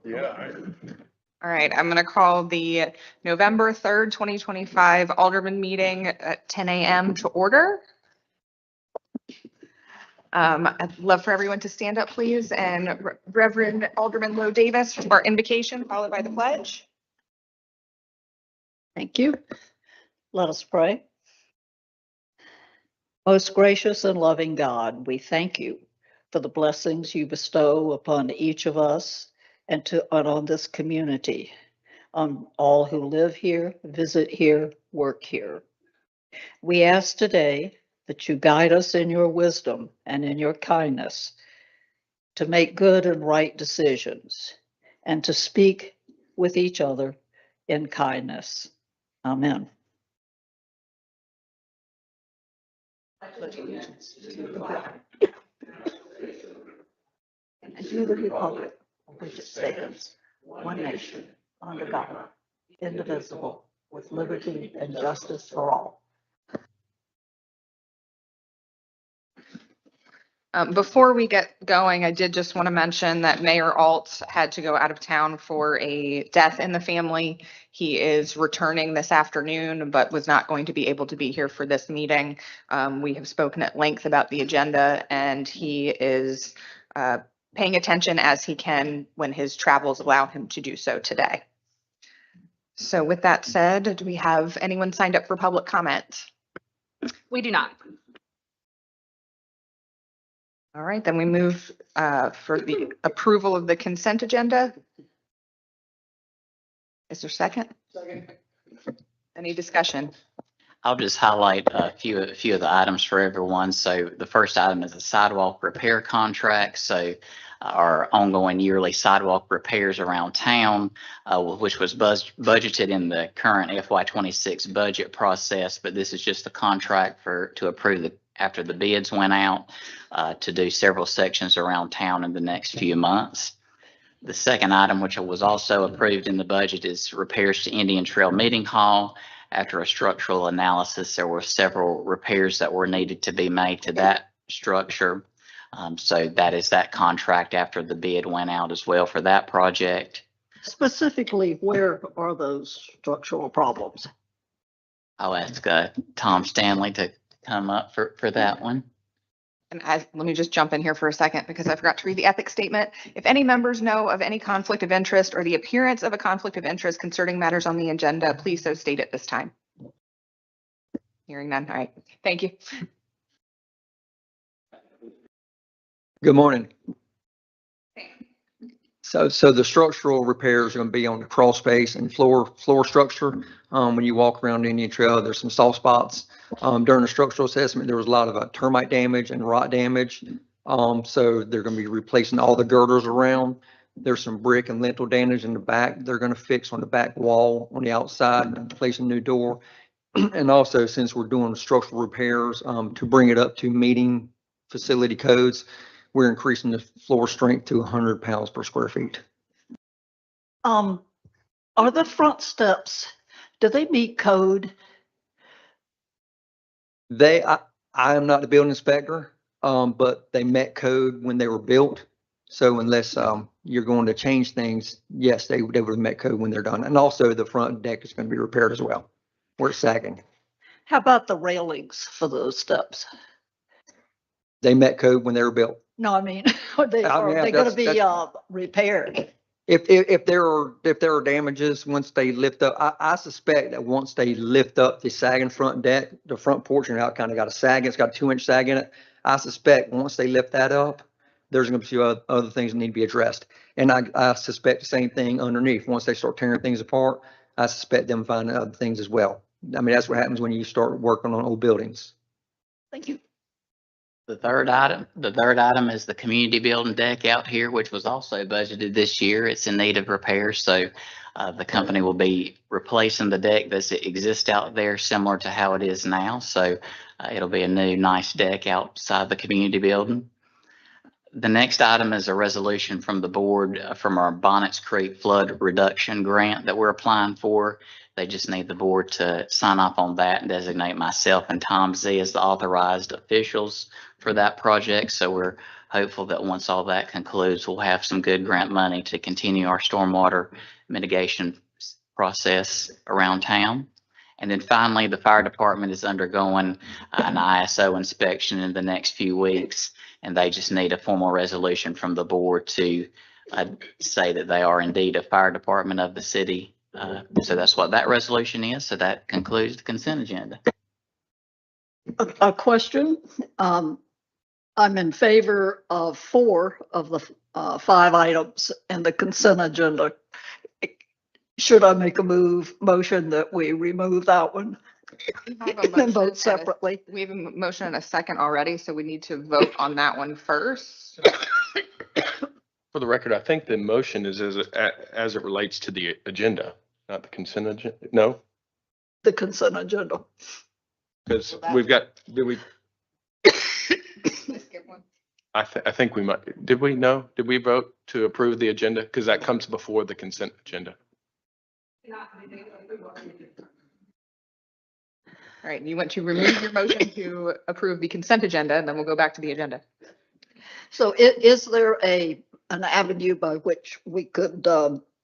Yeah. All right, I'm going to call the November 3rd, 2025 Alderman meeting at 10 a.m. to order. I'd love for everyone to stand up, please, and Reverend Alderman Lowe Davis for our invocation, followed by the pledge. Thank you. Let us pray. Most gracious and loving God, we thank you for the blessings you bestow upon each of us and on this community, on all who live here, visit here, work here. We ask today that you guide us in your wisdom and in your kindness to make good and right decisions and to speak with each other in kindness. Amen. And to the republic which stands, one nation, under God, indivisible, with liberty and justice for all. Before we get going, I did just want to mention that Mayor Alt had to go out of town for a death in the family. He is returning this afternoon, but was not going to be able to be here for this meeting. We have spoken at length about the agenda, and he is paying attention as he can when his travels allow him to do so today. So with that said, do we have anyone signed up for public comment? We do not. All right, then we move for the approval of the consent agenda. Is there a second? Second. Any discussion? I'll just highlight a few of the items for everyone. So the first item is a sidewalk repair contract. So our ongoing yearly sidewalk repairs around town, which was budgeted in the current FY26 budget process, but this is just the contract to approve after the bids went out to do several sections around town in the next few months. The second item, which was also approved in the budget, is repairs to Indian Trail Meeting Hall. After a structural analysis, there were several repairs that were needed to be made to that structure. So that is that contract after the bid went out as well for that project. Specifically, where are those structural problems? I'll ask Tom Stanley to come up for that one. And let me just jump in here for a second because I forgot to read the ethics statement. If any members know of any conflict of interest or the appearance of a conflict of interest concerning matters on the agenda, please so state at this time. Hearing none. All right. Thank you. Good morning. So the structural repairs are going to be on the crawl space and floor structure. When you walk around the Indian Trail, there's some soft spots. During the structural assessment, there was a lot of termite damage and rot damage. So they're going to be replacing all the girders around. There's some brick and lintel damage in the back. They're going to fix on the back wall on the outside and place a new door. And also, since we're doing structural repairs to bring it up to meeting facility codes, we're increasing the floor strength to 100 pounds per square feet. Are the front steps, do they meet code? I am not the building inspector, but they met code when they were built. So unless you're going to change things, yes, they would have met code when they're done. And also the front deck is going to be repaired as well. We're sagging. How about the railings for those steps? They met code when they were built. No, I mean, are they going to be repaired? If there are damages once they lift up, I suspect that once they lift up the sagging front deck, the front portion out kind of got a sag. It's got a 2-inch sag in it. I suspect once they lift that up, there's going to be other things that need to be addressed. And I suspect the same thing underneath. Once they start tearing things apart, I suspect them finding other things as well. I mean, that's what happens when you start working on old buildings. Thank you. The third item is the community building deck out here, which was also budgeted this year. It's in need of repair. So the company will be replacing the deck that exists out there, similar to how it is now. So it'll be a new, nice deck outside the community building. The next item is a resolution from the board from our Bonnets Creek flood reduction grant that we're applying for. They just need the board to sign off on that and designate myself and Tom Z as the authorized officials for that project. So we're hopeful that once all that concludes, we'll have some good grant money to continue our stormwater mitigation process around town. And then finally, the fire department is undergoing an ISO inspection in the next few weeks, and they just need a formal resolution from the board to say that they are indeed a fire department of the city. So that's what that resolution is. So that concludes the consent agenda. A question. I'm in favor of 4 of the 5 items in the consent agenda. Should I make a motion that we remove that one We have a and motion vote and separately? We have a motion and a second already, so we need to vote on that one first. For the record, I think the motion is as it relates to the agenda, not the consent agenda. No, The consent agenda. because we've got, did we, Skip one. I think we might, did we? No, did we vote to approve the agenda? Because that comes before the consent agenda. All right, you want to remove your motion to approve the consent agenda, and then we'll go back to the agenda. So is there an avenue by which we could,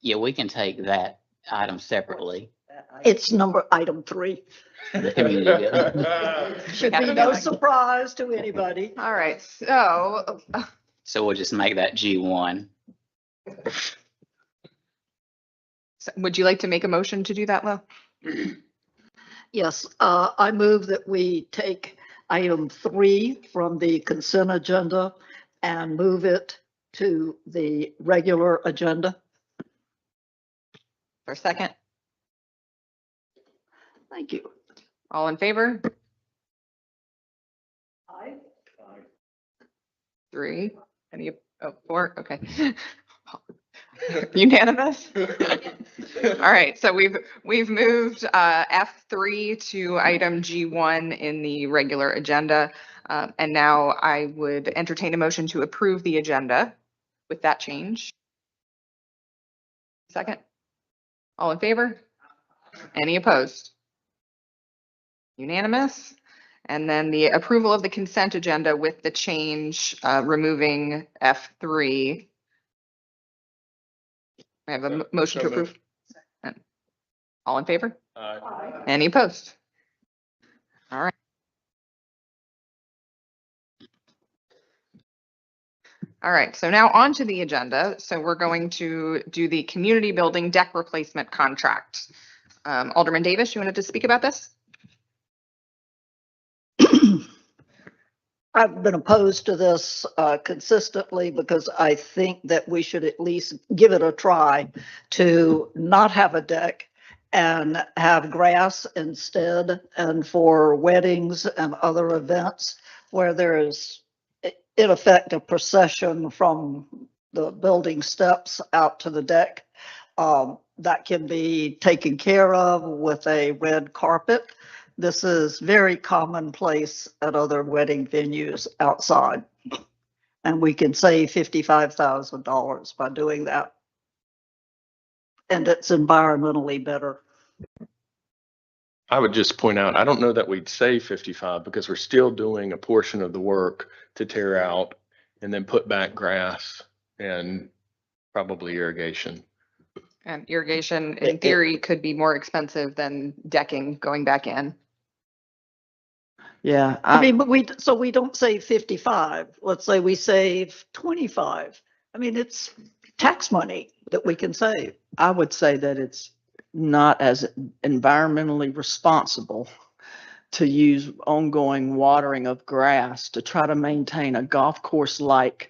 Yeah, we can take that item separately. it's item 3. The community building. Should be no surprise to anybody. All right, so So we'll just make that G1. would you like to make a motion to do that, Lo? Yes, I move that we take item 3 from the consent agenda and move it to the regular agenda. For a second, Thank you. all in favor? Aye. 3, 4, okay. Unanimous? All right, so we've moved F3 to item G1 in the regular agenda. And now I would entertain a motion to approve the agenda with that change. Second? All in favor? Any opposed? Unanimous? And then the approval of the consent agenda with the change, removing F3. I have a motion to approve. All in favor? Any opposed? All right. All right, so now on to the agenda. So we're going to do the community building deck replacement contract. Alderman Davis, you wanted to speak about this? I've been opposed to this consistently because I think that we should at least give it a try to not have a deck and have grass instead, and for weddings and other events where there is, in effect, a procession from the building steps out to the deck. That can be taken care of with a red carpet. This is very commonplace at other wedding venues outside. And we can save $55,000 by doing that. And it's environmentally better. I would just point out, I don't know that we'd save 55 because we're still doing a portion of the work to tear out and then put back grass and probably irrigation. And irrigation, in theory, could be more expensive than decking going back in. Yeah, I mean, but we don't save 55. Let's say we save 25. I mean, it's tax money that we can save. I would say that it's not as environmentally responsible to use ongoing watering of grass to try to maintain a golf course-like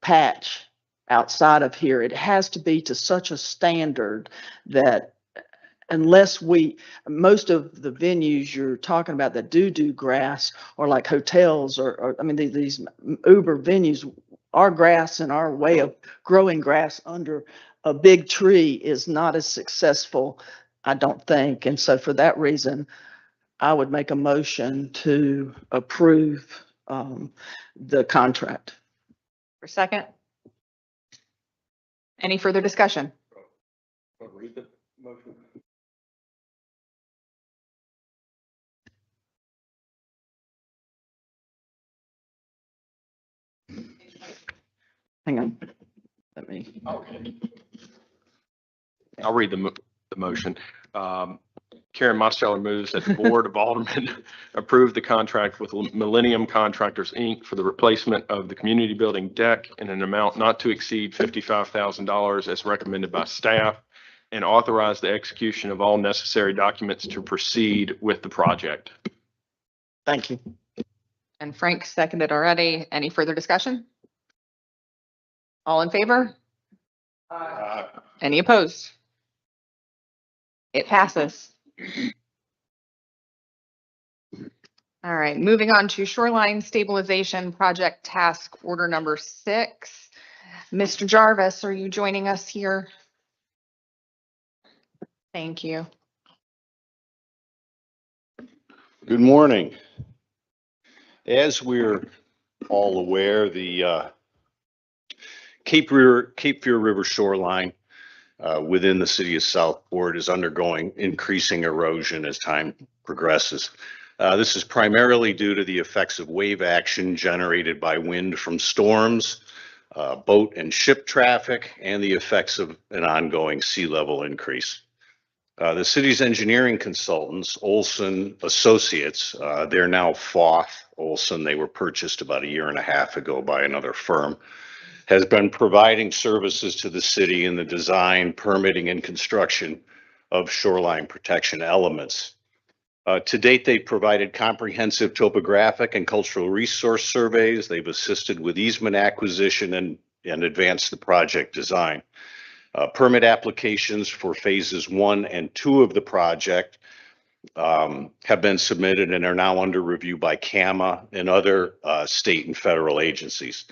patch outside of here. It has to be to such a standard that unless most of the venues you're talking about that do grass or like hotels or I mean, these Uber venues, our grass and our way of growing grass under a big tree is not as successful, I don't think. And so for that reason, I would make a motion to approve the contract. For a second? Any further discussion? Read the motion. Hang on. Let me. I'll read the motion. Karen Mosteller moves that the Board of Aldermen approve the contract with Millennium Contractors, Inc. for the replacement of the community building deck in an amount not to exceed $55,000 as recommended by staff, and authorize the execution of all necessary documents to proceed with the project. Thank you. And Frank seconded already. Any further discussion? All in favor? Any opposed? It passes. All right, moving on to shoreline stabilization project task order number 6. Mr. Jarvis, are you joining us here? Thank you. Good morning. As we're all aware, the Cape Fear River shoreline within the city of Southport is undergoing increasing erosion as time progresses. This is primarily due to the effects of wave action generated by wind from storms, boat and ship traffic, and the effects of an ongoing sea level increase. The city's engineering consultants, Olson Associates, they're now Foth Olson. They were purchased about a year and a half ago by another firm, has been providing services to the city in the design, permitting, and construction of shoreline protection elements. To date, they've provided comprehensive topographic and cultural resource surveys. They've assisted with easement acquisition and advanced the project design. Permit applications for phases 1 and 2 of the project have been submitted and are now under review by CAMA and other state and federal agencies.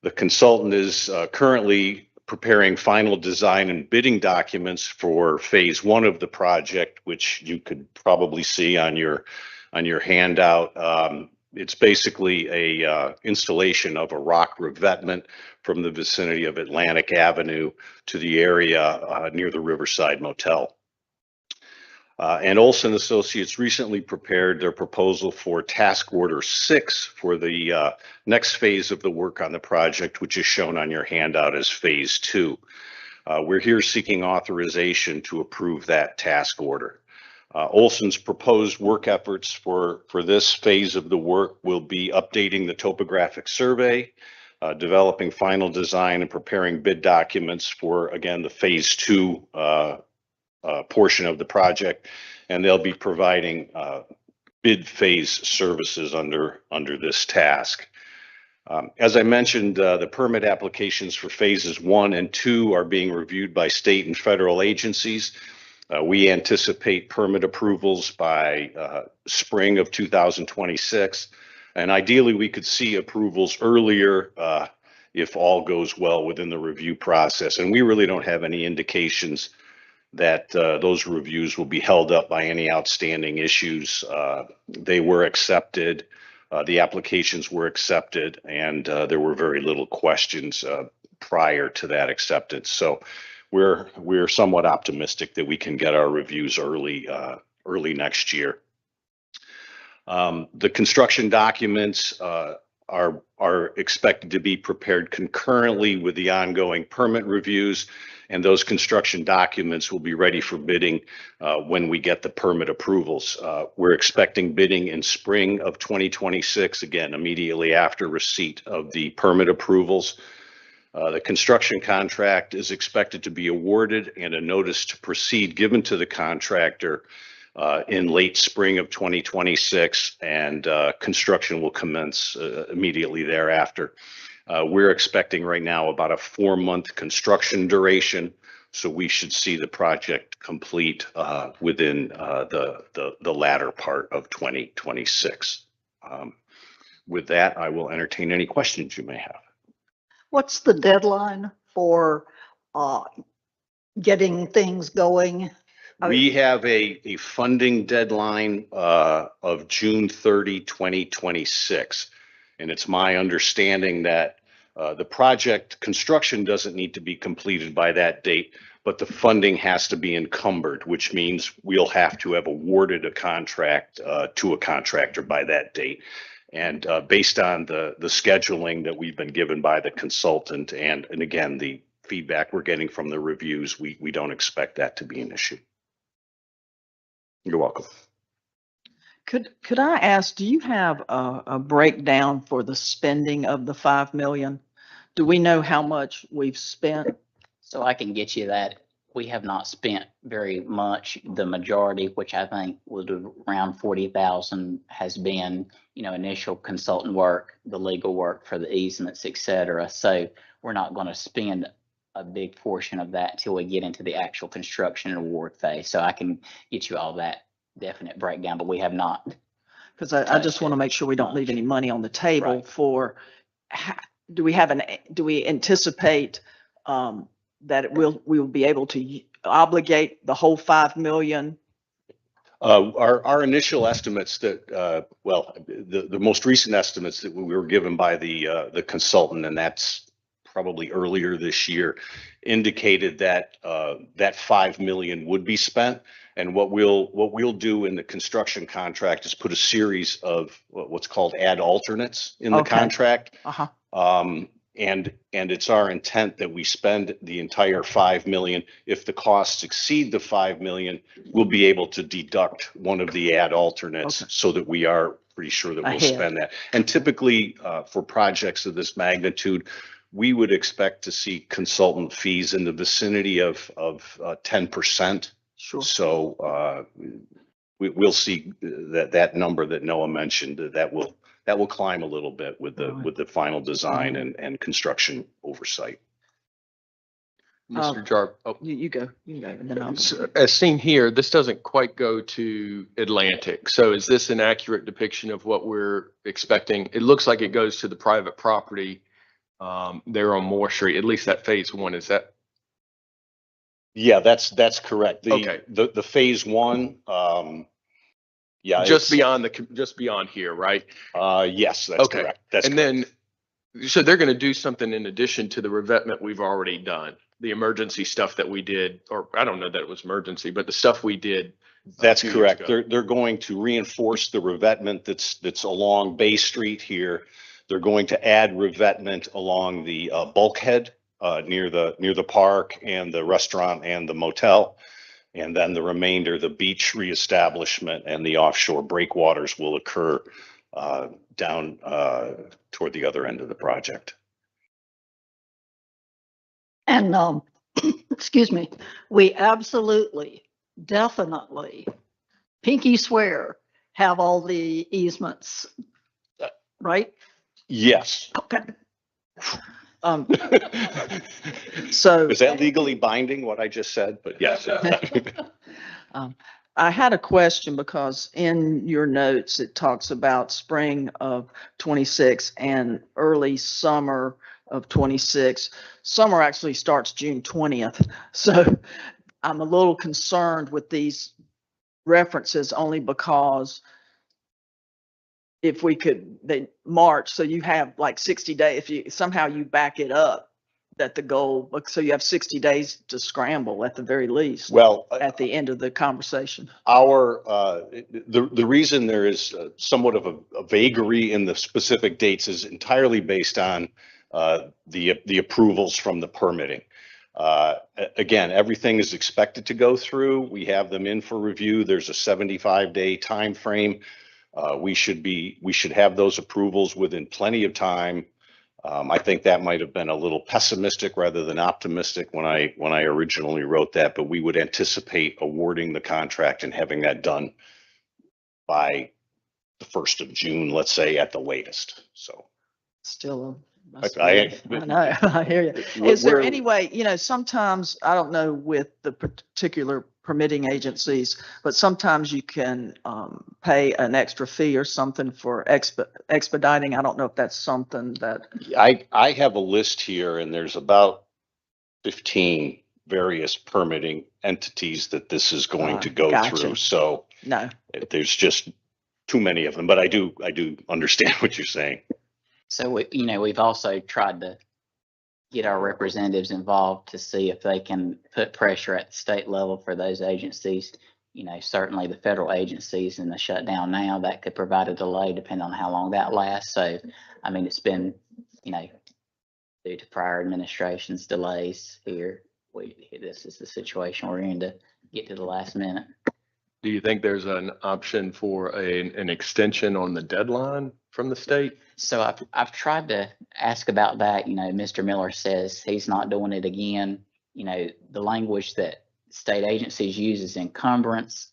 The consultant is currently preparing final design and bidding documents for phase 1 of the project, which you could probably see on your handout. It's basically a installation of a rock revetment from the vicinity of Atlantic Avenue to the area near the Riverside Motel. And Olson Associates recently prepared their proposal for task order 6 for the next phase of the work on the project, which is shown on your handout as phase 2. We're here seeking authorization to approve that task order. Olson's proposed work efforts for this phase of the work will be updating the topographic survey, developing final design, and preparing bid documents for, again, the phase 2 portion of the project. And they'll be providing bid phase services under this task. As I mentioned, the permit applications for phases 1 and 2 are being reviewed by state and federal agencies. We anticipate permit approvals by spring of 2026. And ideally, we could see approvals earlier if all goes well within the review process. And we really don't have any indications that those reviews will be held up by any outstanding issues. They were accepted. The applications were accepted, and there were very little questions prior to that acceptance. So we're somewhat optimistic that we can get our reviews early next year. The construction documents are expected to be prepared concurrently with the ongoing permit reviews, and those construction documents will be ready for bidding when we get the permit approvals. We're expecting bidding in spring of 2026, again, immediately after receipt of the permit approvals. The construction contract is expected to be awarded and a notice to proceed given to the contractor in late spring of 2026, and construction will commence immediately thereafter. We're expecting right now about a 4-month construction duration, so we should see the project complete within the latter part of 2026. With that, I will entertain any questions you may have. What's the deadline for getting things going? We have a funding deadline of June 30, 2026. And it's my understanding that the project construction doesn't need to be completed by that date, but the funding has to be encumbered, which means we'll have to have awarded a contract to a contractor by that date. And based on the scheduling that we've been given by the consultant and again, the feedback we're getting from the reviews, we don't expect that to be an issue. You're welcome. Could I ask, do you have a breakdown for the spending of the 5 million? Do we know how much we've spent? So I can get you that. We have not spent very much. The majority, which I think was around 40,000, has been, initial consultant work, the legal work for the easements, et cetera. So we're not going to spend a big portion of that till we get into the actual construction and award phase. So I can get you all that definite breakdown, but we have not. Because I just want to make sure we don't leave any money on the table Right. for, do we anticipate that we will be able to obligate the whole 5 million? Our initial estimates that, the most recent estimates that we were given by the consultant, and that's probably earlier this year, indicated that that 5 million would be spent. And what we'll do in the construction contract is put a series of what's called add alternates in the contract. And it's our intent that we spend the entire 5 million. If the costs exceed the 5 million, we'll be able to deduct one of the add alternates so that we are pretty sure that we'll spend that. And typically for projects of this magnitude, we would expect to see consultant fees in the vicinity of 10%. Sure. So we'll see that number that Noah mentioned, that will climb a little bit with the final design and construction oversight. Mr. Jarb, You go, and then I'll. as seen here, this doesn't quite go to Atlantic. So is this an accurate depiction of what we're expecting? It looks like it goes to the private property there on Moore Street, at least that phase 1. Is that? Yeah, that's correct. Okay. The phase 1, yeah. Just beyond here, right? Yes, that's correct. That's and correct. Then, so they're going to do something in addition to the revetment we've already done, the emergency stuff that we did, or I don't know that it was emergency, but the stuff we did. That's correct. They're going to reinforce the revetment that's along Bay Street here. They're going to add revetment along the bulkhead near the park and the restaurant and the motel. And then the remainder, the beach reestablishment and the offshore breakwaters, will occur down toward the other end of the project. And, excuse me, we absolutely, definitely, pinky swear, have all the easements, right? Yes. Okay. So is that legally binding, what I just said? But yes. I had a question because in your notes, it talks about spring of 26 and early summer of 26. Summer actually starts June 20th. So I'm a little concerned with these references only because if we could, March, so you have like 60 days, if you somehow you back it up, that the goal, so you have 60 days to scramble at the very least. Well, at the end of the conversation. The reason there is somewhat of a vagary in the specific dates is entirely based on the approvals from the permitting. Again, everything is expected to go through. We have them in for review. There's a 75-day time frame. We should have those approvals within plenty of time. I think that might have been a little pessimistic rather than optimistic when I originally wrote that, but we would anticipate awarding the contract and having that done by the 1st of June, let's say, at the latest. So Still, I know, I hear you. Is there any way, sometimes, I don't know with the particular permitting agencies, but sometimes you can pay an extra fee or something for expediting. I don't know if that's something that. I have a list here, and there's about 15 various permitting entities that this is going to go through. So no, there's just too many of them, but I do understand what you're saying. So we've also tried to get our representatives involved to see if they can put pressure at the state level for those agencies certainly the federal agencies in the shutdown now, that could provide a delay depending on how long that lasts. So, I mean, it's been, due to prior administration's delays here, this is the situation we're in to get to the last minute. Do you think there's an option for an extension on the deadline from the state? So I've tried to ask about that. Mr. Miller says he's not doing it again. The language that state agencies use is encumbrance.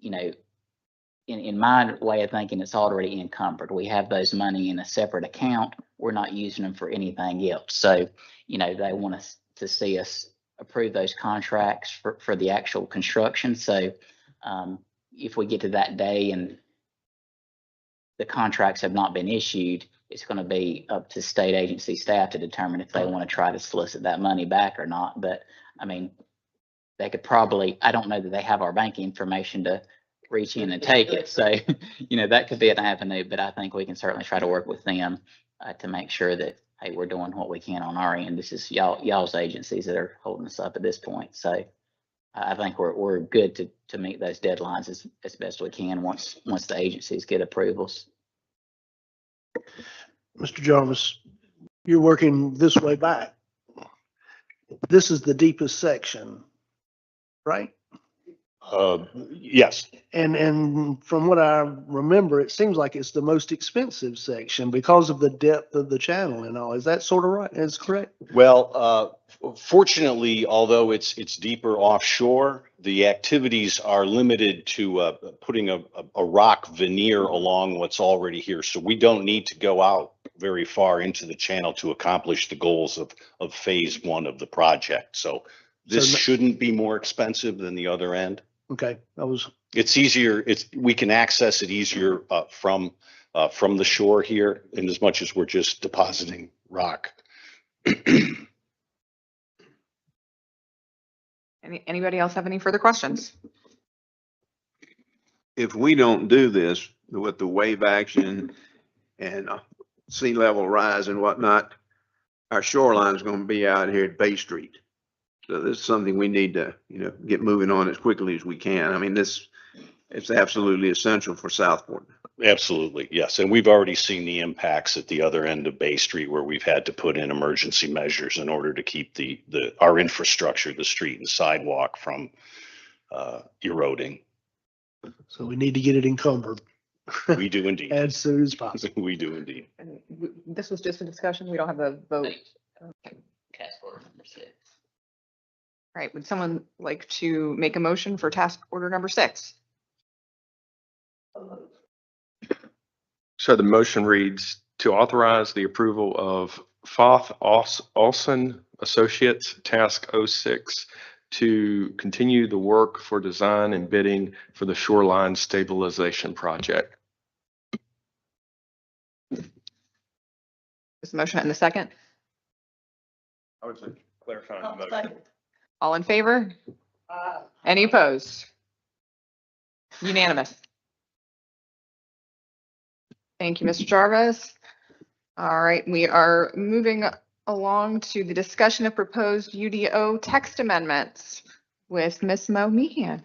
In my way of thinking, it's already encumbered. We have those money in a separate account. We're not using them for anything else. So, they want us to see us approve those contracts for the actual construction. So, if we get to that day and the contracts have not been issued, it's going to be up to state agency staff to determine if they want to try to solicit that money back or not. But I mean, they could probably, I don't know that they have our bank information to reach in and take it. So, that could be an avenue, but I think we can certainly try to work with them to make sure that, hey, we're doing what we can on our end. This is y'all's agencies that are holding us up at this point. So I think we're good to meet those deadlines as best we can once the agencies get approvals. Mr. Jarvis, you're working this way back. This is the deepest section, right? Yes, And from what I remember, it seems like it's the most expensive section because of the depth of the channel and all. Is that sort of right? Is correct? well, fortunately, although it's deeper offshore, the activities are limited to putting a rock veneer along what's already here. So we don't need to go out very far into the channel to accomplish the goals of phase one of the project. So this So- shouldn't be more expensive than the other end. Okay, It's easier. We can access it easier from the shore here, in as much as we're just depositing rock. Anybody else have any further questions? If we don't do this with the wave action and sea level rise and whatnot, our shoreline is going to be out here at Bay Street. So this is something we need to, get moving on as quickly as we can. I mean, it's absolutely essential for Southport. Absolutely, yes. And we've already seen the impacts at the other end of Bay Street, where we've had to put in emergency measures in order to keep our infrastructure, the street and sidewalk, from eroding. so we need to get it encumbered We do indeed. as soon as possible. We do indeed. And this was just a discussion. We don't have a vote. Okay. Task order number 6. Right. Would someone like to make a motion for task order number 6? So the motion reads to authorize the approval of Foth Olson Associates Task 06 to continue the work for design and bidding for the shoreline stabilization project. Is the motion in the second? I was clarifying the motion. All in favor? Any opposed? Unanimous. Thank you, Mr. Jarvis. All right, we are moving along to the discussion of proposed UDO text amendments with Ms. Mo Meehan.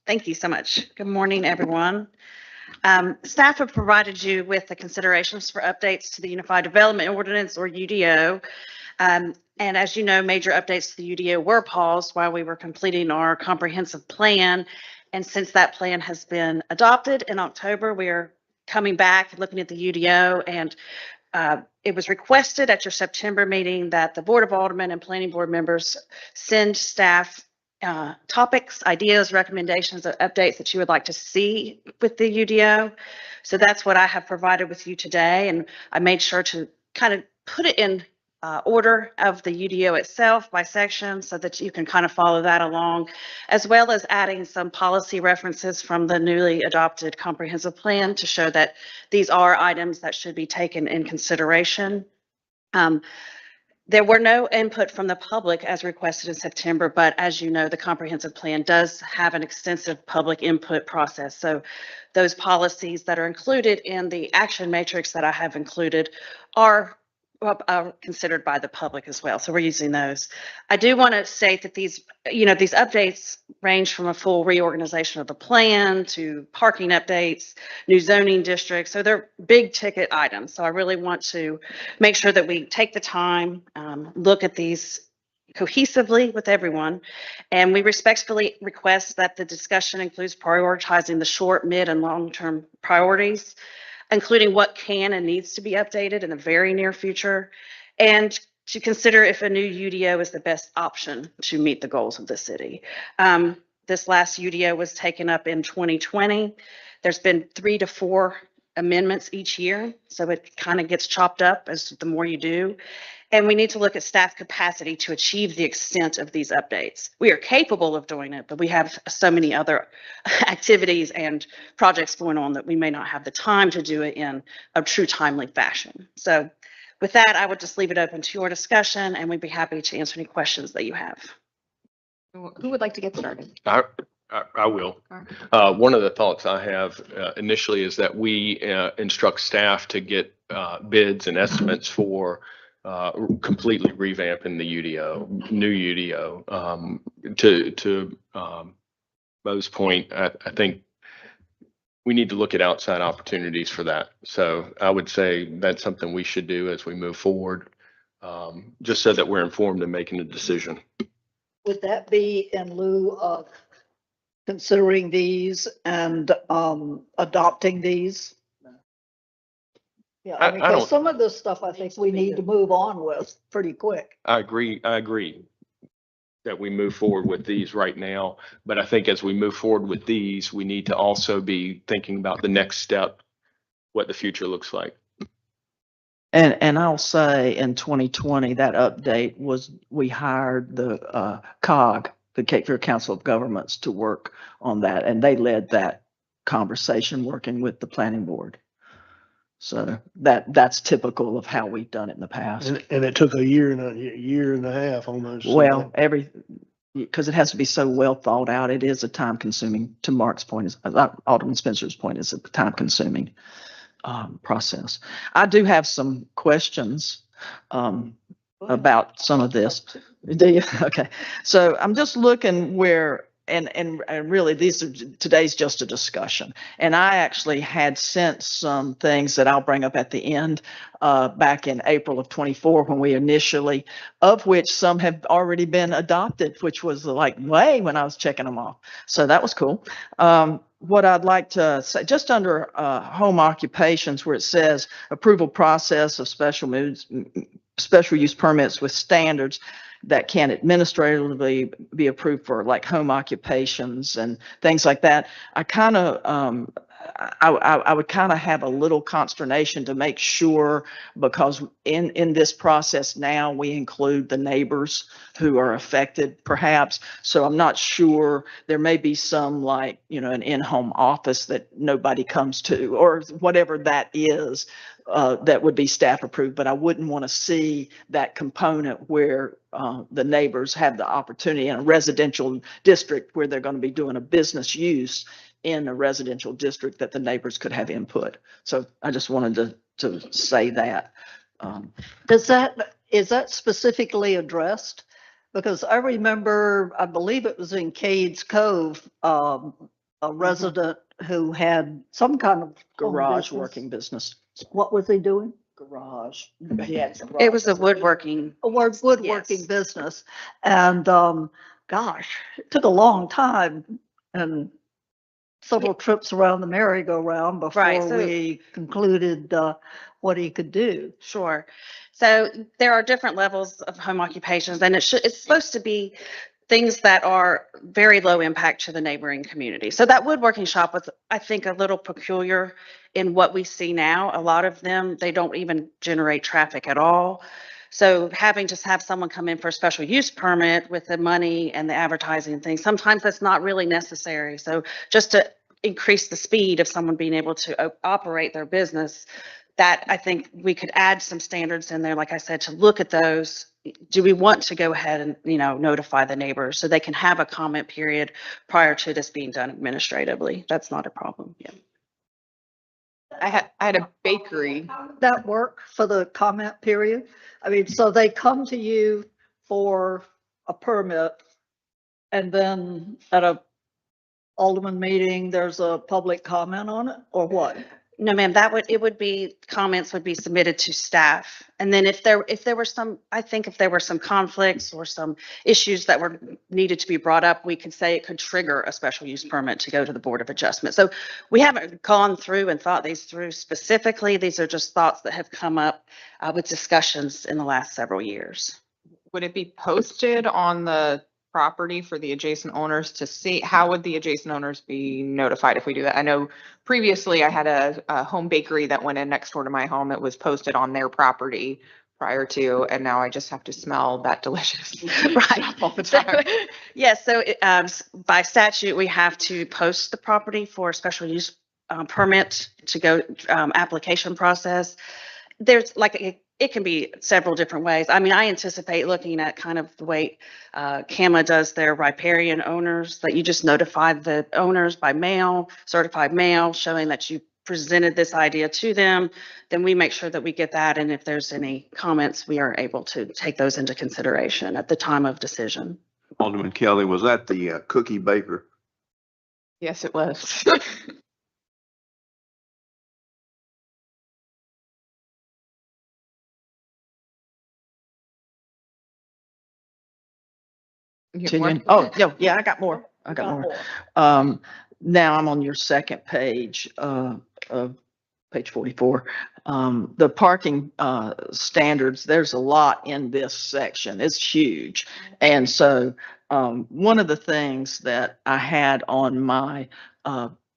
Thank you so much. Good morning, everyone. Staff have provided you with the considerations for updates to the Unified Development Ordinance, or UDO. And as you know, major updates to the UDO were paused while we were completing our comprehensive plan. And since that plan has been adopted in October, we are coming back, looking at the UDO, and it was requested at your September meeting that the Board of Aldermen and Planning Board members send staff topics, ideas, recommendations, or updates that you would like to see with the UDO. So that's what I have provided with you today, and I made sure to kind of put it in order of the UDO itself by section so that you can kind of follow that along, as well as adding some policy references from the newly adopted comprehensive plan to show that these are items that should be taken in consideration. There were no input from the public as requested in September, but as you know, the comprehensive plan does have an extensive public input process. So those policies that are included in the action matrix that I have included are considered by the public as well. So we're using those. I do want to state that these updates range from a full reorganization of the plan to parking updates, new zoning districts. So they're big ticket items. So I really want to make sure that we take the time, look at these cohesively with everyone. And we respectfully request that the discussion includes prioritizing the short, mid, and long-term priorities, including what can and needs to be updated in the very near future, and to consider if a new UDO is the best option to meet the goals of the city. This last UDO was taken up in 2020. There's been 3 to 4 amendments each year, so it kind of gets chopped up as the more you do. And we need to look at staff capacity to achieve the extent of these updates. We are capable of doing it, but we have so many other activities and projects going on that we may not have the time to do it in a true timely fashion. So with that, I would just leave it open to your discussion, and we'd be happy to answer any questions that you have. Who would like to get started? I will. All One of the thoughts I have initially is that we instruct staff to get bids and estimates for completely revamping the UDO, new UDO. To Bo's point, I think we need to look at outside opportunities for that. So I would say that's something we should do as we move forward, just so that we're informed in making a decision. Would that be in lieu of considering these and adopting these? Yeah, I mean, I because don't- some of this stuff I think we need to move on with pretty quick. I agree that we move forward with these right now. But I think as we move forward with these, we need to also be thinking about the next step, what the future looks like. And I'll say in 2020, that update was, we hired the COG, the Cape Fear Council of Governments, to work on that. And they led that conversation working with the planning board. So that's typical of how we've done it in the past. And it took a year and a half almost. Well, because it has to be so well thought out, it is a time consuming, to Mark's point, Alderman Spencer's point, is a time consuming process. I do have some questions about some of this. Do you? Okay. So I'm just looking where, and really today's just a discussion. And I actually had sent some things that I'll bring up at the end back in April of 24, when we initially, of which some have already been adopted, which was like way when I was checking them off. So that was cool. What I'd like to say, just under home occupations, where it says approval process of special use permits with standards that can administratively be approved for, like home occupations and things like that. I kind of, I would kind of have a little consternation to make sure, because in this process now we include the neighbors who are affected perhaps. So I'm not sure, there may be some, like, an in-home office that nobody comes to, or whatever that is, that would be staff approved, but I wouldn't want to see that component where the neighbors have the opportunity in a residential district where they're going to be doing a business use in a residential district, that the neighbors could have input. So I just wanted to say that. Is that specifically addressed? Because I remember, I believe it was in Cades Cove, a resident who had some kind of Garage working business. What was he doing? Garage. It was a woodworking. A woodworking Yes. business. And gosh, it took a long time and several trips around the merry-go-round Right, before so- we concluded what he could do. Sure. So there are different levels of home occupations, and it's supposed to be things that are very low impact to the neighboring community. So that woodworking shop was, I think, a little peculiar in what we see now. A lot of them, they don't even generate traffic at all. So having have someone come in for a special use permit with the money and the advertising and things, sometimes that's not really necessary. So just to increase the speed of someone being able to operate their business, that I think we could add some standards in there, like I said, to look at those. Do we want to go ahead and, notify the neighbors so they can have a comment period prior to this being done administratively? That's not a problem. Yeah. I had a bakery. That work for the comment period? I mean, so they come to you for a permit and then at a Alderman meeting, there's a public comment on it or what? No, ma'am, it would be, comments would be submitted to staff. And then if there were some, I think if there were some conflicts or some issues that were needed to be brought up, we could say it could trigger a special use permit to go to the Board of Adjustment. So we haven't gone through and thought these through specifically. These are just thoughts that have come up with discussions in the last several years. Would it be posted on the property for the adjacent owners to see? How would the adjacent owners be notified if we do that? I know previously I had a home bakery that went in next door to my home. It was posted on their property prior to, and now I just have to smell that delicious. Right. All the time. Yes, so by statute, we have to post the property for a special use permit to go application process. There's like, it can be several different ways. I mean, I anticipate looking at kind of the way CAMA does their riparian owners, that you just notify the owners by mail, certified mail, showing that you presented this idea to them. Then we make sure that we get that. And if there's any comments, we are able to take those into consideration at the time of decision. Alderman Kelly, was that the cookie baker? Yes, it was. Continuing. Oh, no, yeah, I got more. I got more. Now I'm on your second page, of page 44. The parking, standards, there's a lot in this section. It's huge. And so, one of the things that I had on my,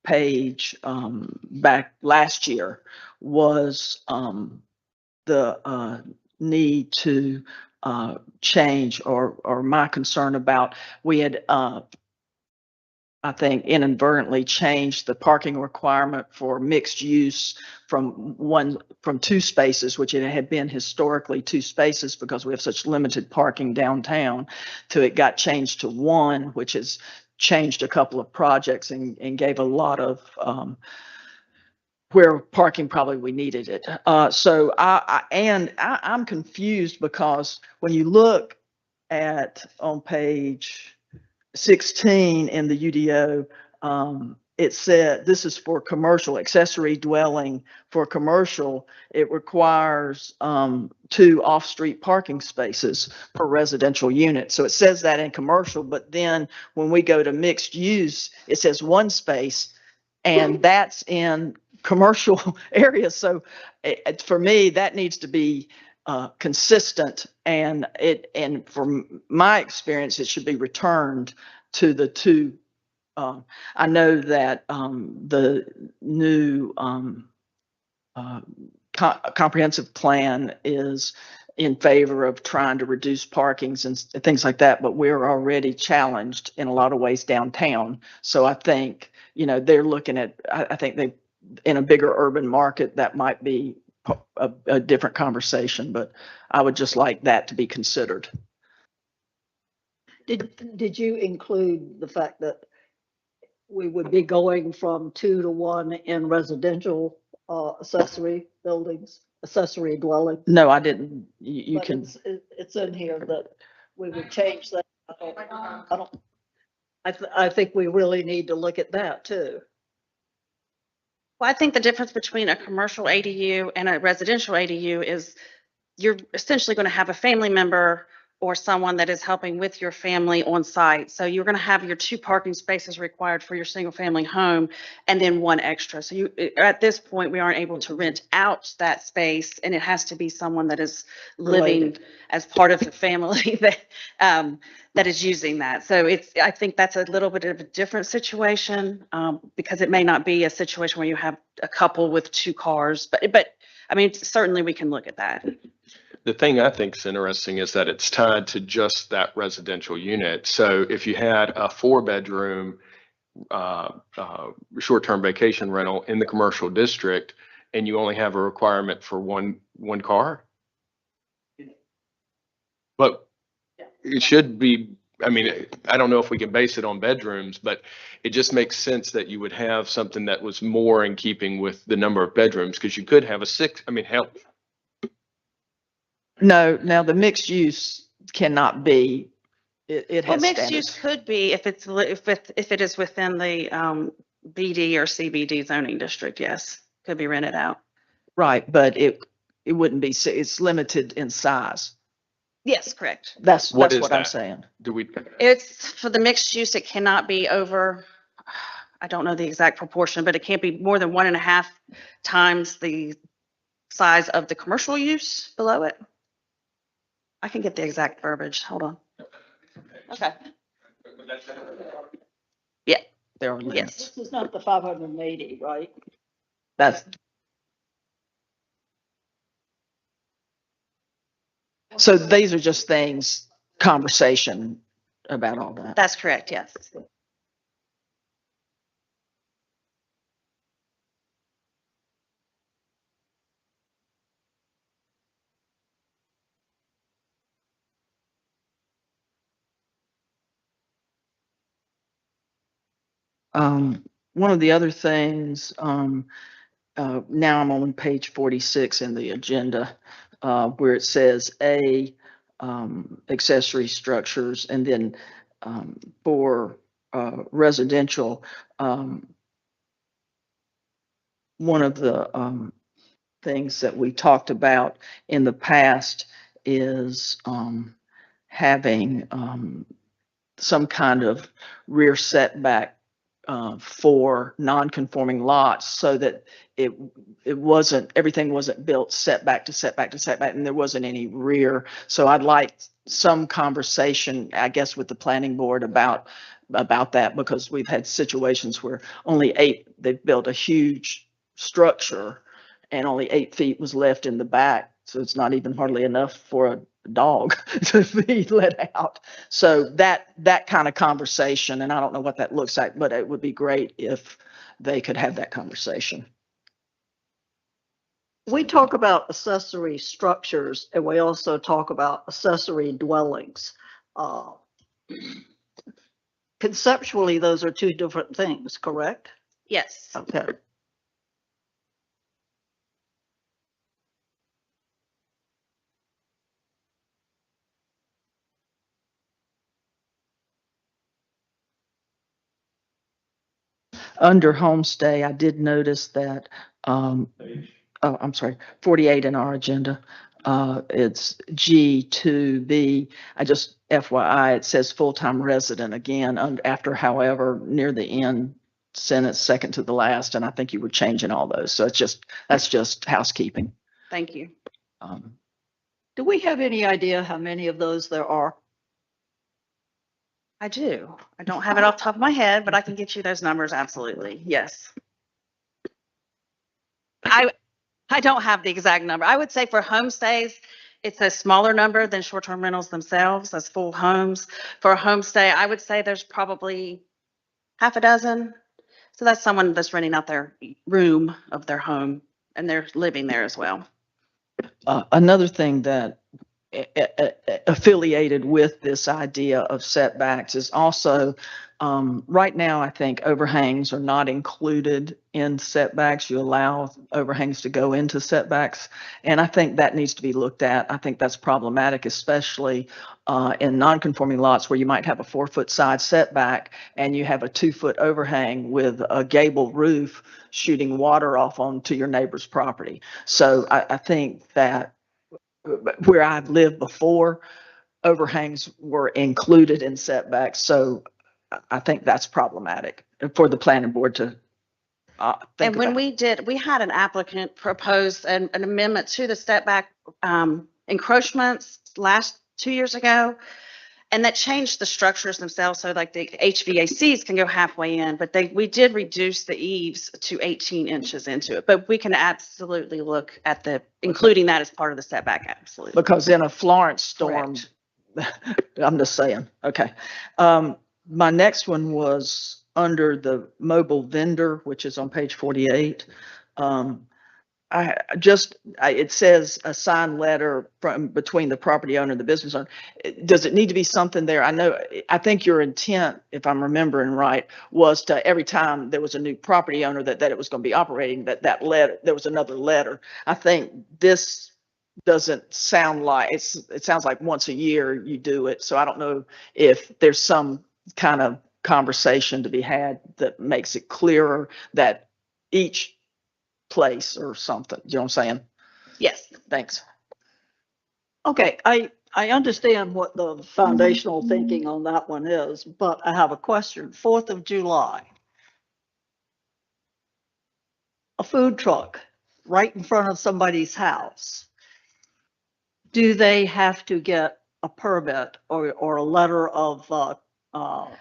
page, back last year was, the, need to, change or my concern about, we had, I think inadvertently changed the parking requirement for mixed use from two spaces, which it had been historically 2 spaces because we have such limited parking downtown, to it got changed to 1, which has changed a couple of projects and gave a lot of, where parking probably we needed it. So I'm confused because when you look at on page 16 in the UDO, it said this is for commercial accessory dwelling. For commercial, it requires 2 off-street parking spaces per residential unit. So it says that in commercial, but then when we go to mixed use, it says 1 space, and that's in commercial areas. So for me, that needs to be consistent, and from my experience, it should be returned to the 2. I know that the new comprehensive plan is in favor of trying to reduce parkings and things like that, but we're already challenged in a lot of ways downtown. So I think, they're looking at, I think they, in a bigger urban market, that might be a different conversation, but I would just like that to be considered. Did you include the fact that we would be going from 2 to 1 in residential accessory buildings, accessory dwelling? No, I didn't. You But can. It's in here that we would change that. I think we really need to look at that too. Well, I think the difference between a commercial ADU and a residential ADU is you're essentially going to have a family member or someone that is helping with your family on site. So you're going to have your 2 parking spaces required for your single family home and then 1 extra. So at this point, we aren't able to rent out that space, and it has to be someone that is living Related. as part of the family that is using that. So I think that's a little bit of a different situation, because it may not be a situation where you have a couple with 2 cars, but I mean, certainly we can look at that. The thing I think is interesting is that it's tied to just that residential unit. So if you had a 4-bedroom short-term vacation rental in the commercial district and you only have a requirement for one car, but it should be I mean, I don't know if we can base it on bedrooms, but it just makes sense that you would have something that was more in keeping with the number of bedrooms, because you could have a six, I mean, hell, No, now the mixed use cannot be, it Well, has mixed use standards. could be if it's, if it is within the BD or CBD zoning district, yes, could be rented out. Right, but it wouldn't be, it's limited in size. Yes, correct. That's What is what I'm that? saying. do we, It's for the mixed use, it cannot be over, I don't know the exact proportion, but it can't be more than 1.5 times the size of the commercial use below it. I can get the exact verbiage. Hold on. Okay. There are Yes. limits. This is not the 580, right? That's. So these are just things, conversation about all that. That's correct, yes. One of the other things, now I'm on page 46 in the agenda, where it says accessory structures, and then, for, residential, one of the, things that we talked about in the past is, having, some kind of rear setback for non-conforming lots, so that it wasn't, everything wasn't built setback to setback to setback, and there wasn't any rear. So I'd like some conversation, I guess, with the planning board about that, because we've had situations where they've built a huge structure and only 8 feet was left in the back. So it's not even hardly enough for a dog to be let out. So that kind of conversation, and I don't know what that looks like, but it would be great if they could have that conversation. We talk about accessory structures and we also talk about accessory dwellings. Conceptually, those are two different things, correct? Yes. Okay. Under homestay, I did notice that, oh, I'm sorry, 48 in our agenda. It's G2B. I just FYI, it says full-time resident again, after however, near the end sentence, second to the last, and I think you were changing all those. So that's just housekeeping. Thank you. Do we have any idea how many of those there are? I do. I don't have it off the top of my head, but I can get you those numbers. Absolutely. Yes. I don't have the exact number. I would say for homestays, it's a smaller number than short-term rentals themselves as full homes. For a homestay, I would say there's probably half a dozen. So that's someone that's renting out their room of their home and they're living there as well. Another thing that affiliated with this idea of setbacks is also, right now, I think overhangs are not included in setbacks. You allow overhangs to go into setbacks. And I think that needs to be looked at. I think that's problematic, especially in non-conforming lots where you might have a 4-foot side setback and you have a 2-foot overhang with a gable roof shooting water off onto your neighbor's property. So I think that where I've lived before, overhangs were included in setbacks. So I think that's problematic for the planning board to think And when about. we had an applicant propose an amendment to the setback encroachments last 2 years ago. And that changed the structures themselves. So like the HVACs can go halfway in, but we did reduce the eaves to 18 inches into it. But we can absolutely look at including that as part of the setback, absolutely. Because in a Florence storm, I'm just saying, okay. My next one was under the mobile vendor, which is on page 48. it says a signed letter from between the property owner and the business owner. Does it need to be something there? I think your intent, if I'm remembering right, was to every time there was a new property owner that it was going to be operating, that letter, there was another letter. I think this doesn't sound like, it sounds like once a year you do it. So I don't know if there's some kind of conversation to be had that makes it clearer that each place or something. You know what I'm saying? Yes. Thanks. Okay, I understand what the foundational thinking on that one is, but I have a question. 4th of July. A food truck right in front of somebody's house. Do they have to get a permit or a letter of,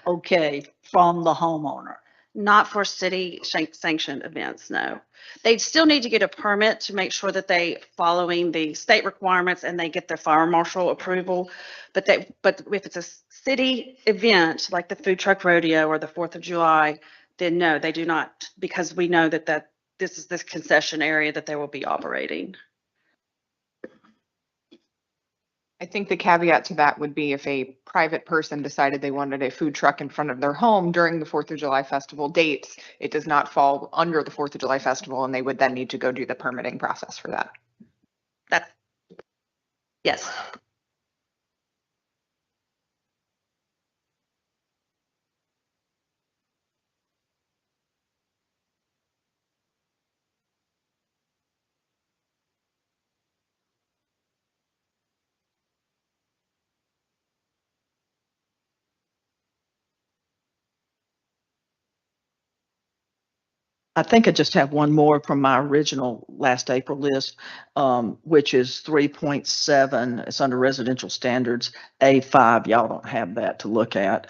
okay from the homeowner? Not for city sanctioned events, no. They still need to get a permit to make sure that they following the state requirements and they get their fire marshal approval. But if it's a city event like the food truck rodeo or the 4th of July, then no, they do not, because we know that this is this concession area that they will be operating. I think the caveat to that would be if a private person decided they wanted a food truck in front of their home during the 4th of July festival dates, it does not fall under the 4th of July festival, and they would then need to go do the permitting process for that. Yes. I think I just have one more from my original last April list, which is 3.7. It's under residential standards, A5. Y'all don't have that to look at.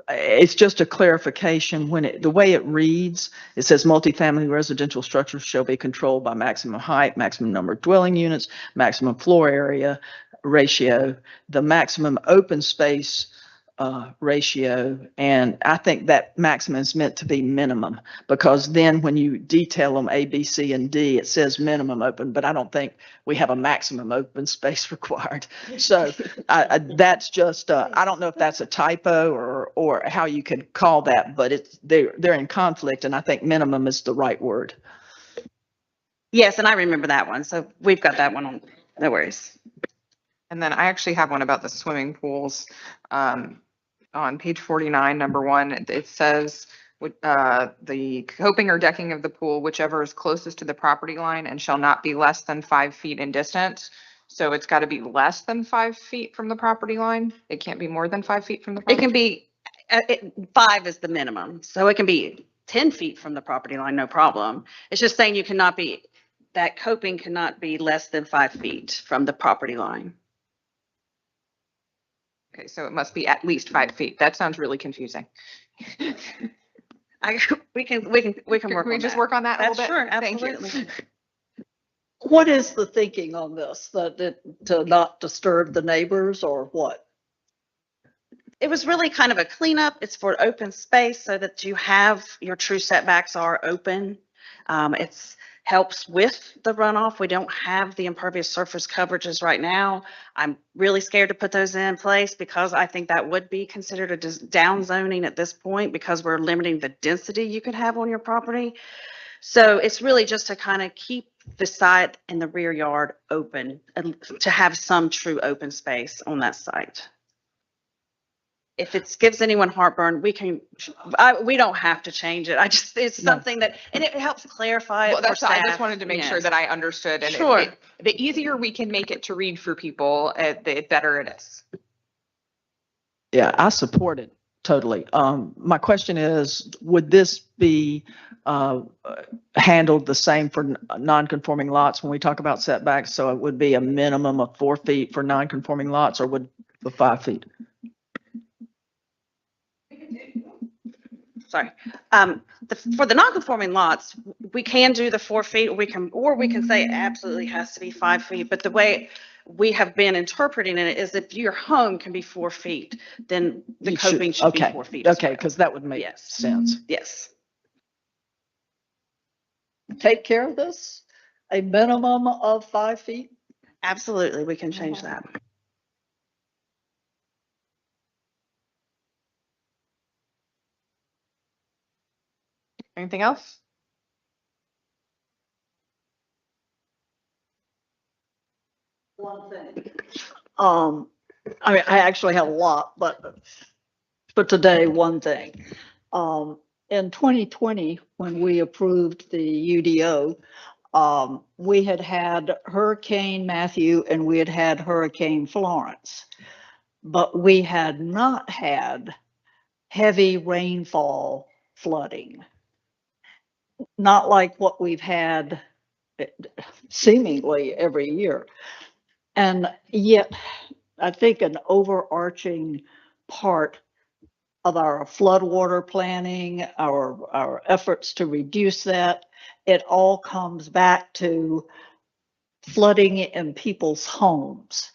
It's just a clarification. The way it reads, it says multifamily residential structures shall be controlled by maximum height, maximum number of dwelling units, maximum floor area ratio, the maximum open space ratio. And I think that maximum is meant to be minimum, because then when you detail them A, B, C, and D, it says minimum open, but I don't think we have a maximum open space required. So that's just, I don't know if that's a typo or how you could call that, but they're in conflict, and I think minimum is the right word. Yes, and I remember that one. So we've got that one on. No worries. And then I actually have one about the swimming pools. On page 49, number 1, it says the coping or decking of the pool, whichever is closest to the property line, and shall not be less than 5 feet in distance. So it's got to be less than 5 feet from the property line. It can't be more than 5 feet from the It property. can be, 5 is the minimum. So it can be 10 feet from the property line, no problem. It's just saying that coping cannot be less than 5 feet from the property line. Okay, so it must be at least 5 feet. That sounds really confusing. We can work Can we on just that. work on that a little bit? Sure, Thank you. absolutely. What is the thinking on this? That to not disturb the neighbors or what? It was really kind of a cleanup. It's for open space so that you have your true setbacks are open. It's helps with the runoff. We don't have the impervious surface coverages right now. I'm really scared to put those in place because I think that would be considered a down zoning at this point, because we're limiting the density you could have on your property. So it's really just to kind of keep the side and the rear yard open and to have some true open space on that site. If it gives anyone heartburn, we don't have to change it. It's something that, and it helps clarify it Well, for I just staff. wanted to make sure Yes. that I understood. And Sure. The easier we can make it to read for people, the better it is. Yeah, I support it totally. My question is, would this be handled the same for non-conforming lots when we talk about setbacks? So it would be a minimum of 4 feet for non-conforming lots, or would the 5 feet? Sorry. For the non-conforming lots, we can do the 4 feet, or we can say it absolutely has to be 5 feet. But the way we have been interpreting it is if your home can be 4 feet, then the coping should be 4 feet. Okay, because that would make sense. Yes. Take care of this? a minimum of 5 feet? Absolutely, we can change that. Anything else? One thing. I mean, I actually have a lot, but today, one thing. In 2020, when we approved the UDO, we had had Hurricane Matthew and we had had Hurricane Florence, but we had not had heavy rainfall flooding. Not like what we've had seemingly every year. And yet, I think an overarching part of our floodwater planning, our efforts to reduce that, it all comes back to flooding in people's homes.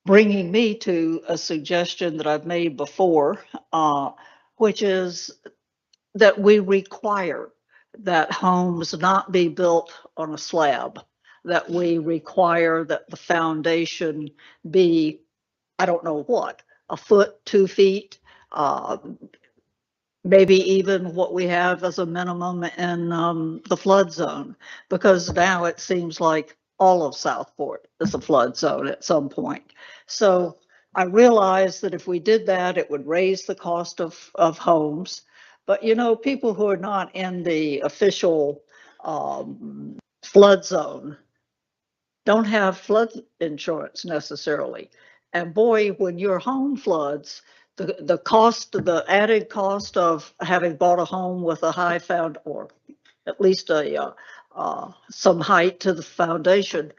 Bringing me to a suggestion that I've made before, which is that we require that homes not be built on a slab, that we require that the foundation be, I don't know what, a foot, 2 feet, maybe even what we have as a minimum in the flood zone, because now it seems like all of Southport is a flood zone at some point. So I realized that if we did that, it would raise the cost of homes. But you know, people who are not in the official flood zone don't have flood insurance necessarily. And boy, when your home floods, the cost, the added cost of having bought a home with a high found, or at least a some height to the foundation,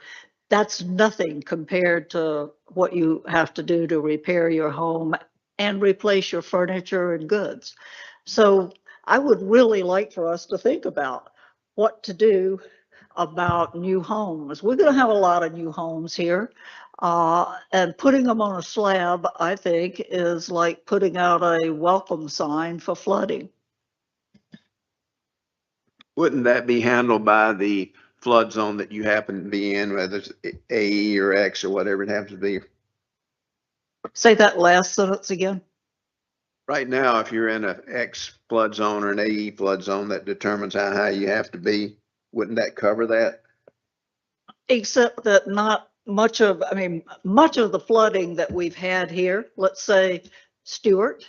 that's nothing compared to what you have to do to repair your home and replace your furniture and goods. So I would really like for us to think about what to do about new homes. We're going to have a lot of new homes here. And putting them on a slab, I think, is like putting out a welcome sign for flooding. Wouldn't that be handled by the flood zone that you happen to be in, whether it's AE or X or whatever it happens to be? Say that last sentence again. Right now, if you're in an X flood zone or an AE flood zone, that determines how high you have to be. Wouldn't that cover that? Except that not much of, I mean, much of the flooding that we've had here, let's say Stewart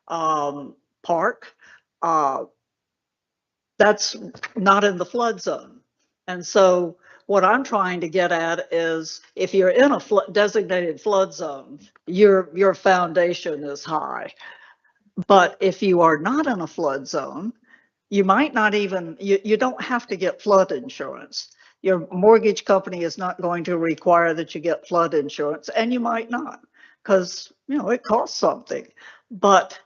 Park, that's not in the flood zone. And so what I'm trying to get at is if you're in a designated flood zone, your foundation is high. But if you are not in a flood zone, you might not even, you don't have to get flood insurance. Your mortgage company is not going to require that you get flood insurance, and you might not, because you know it costs something. But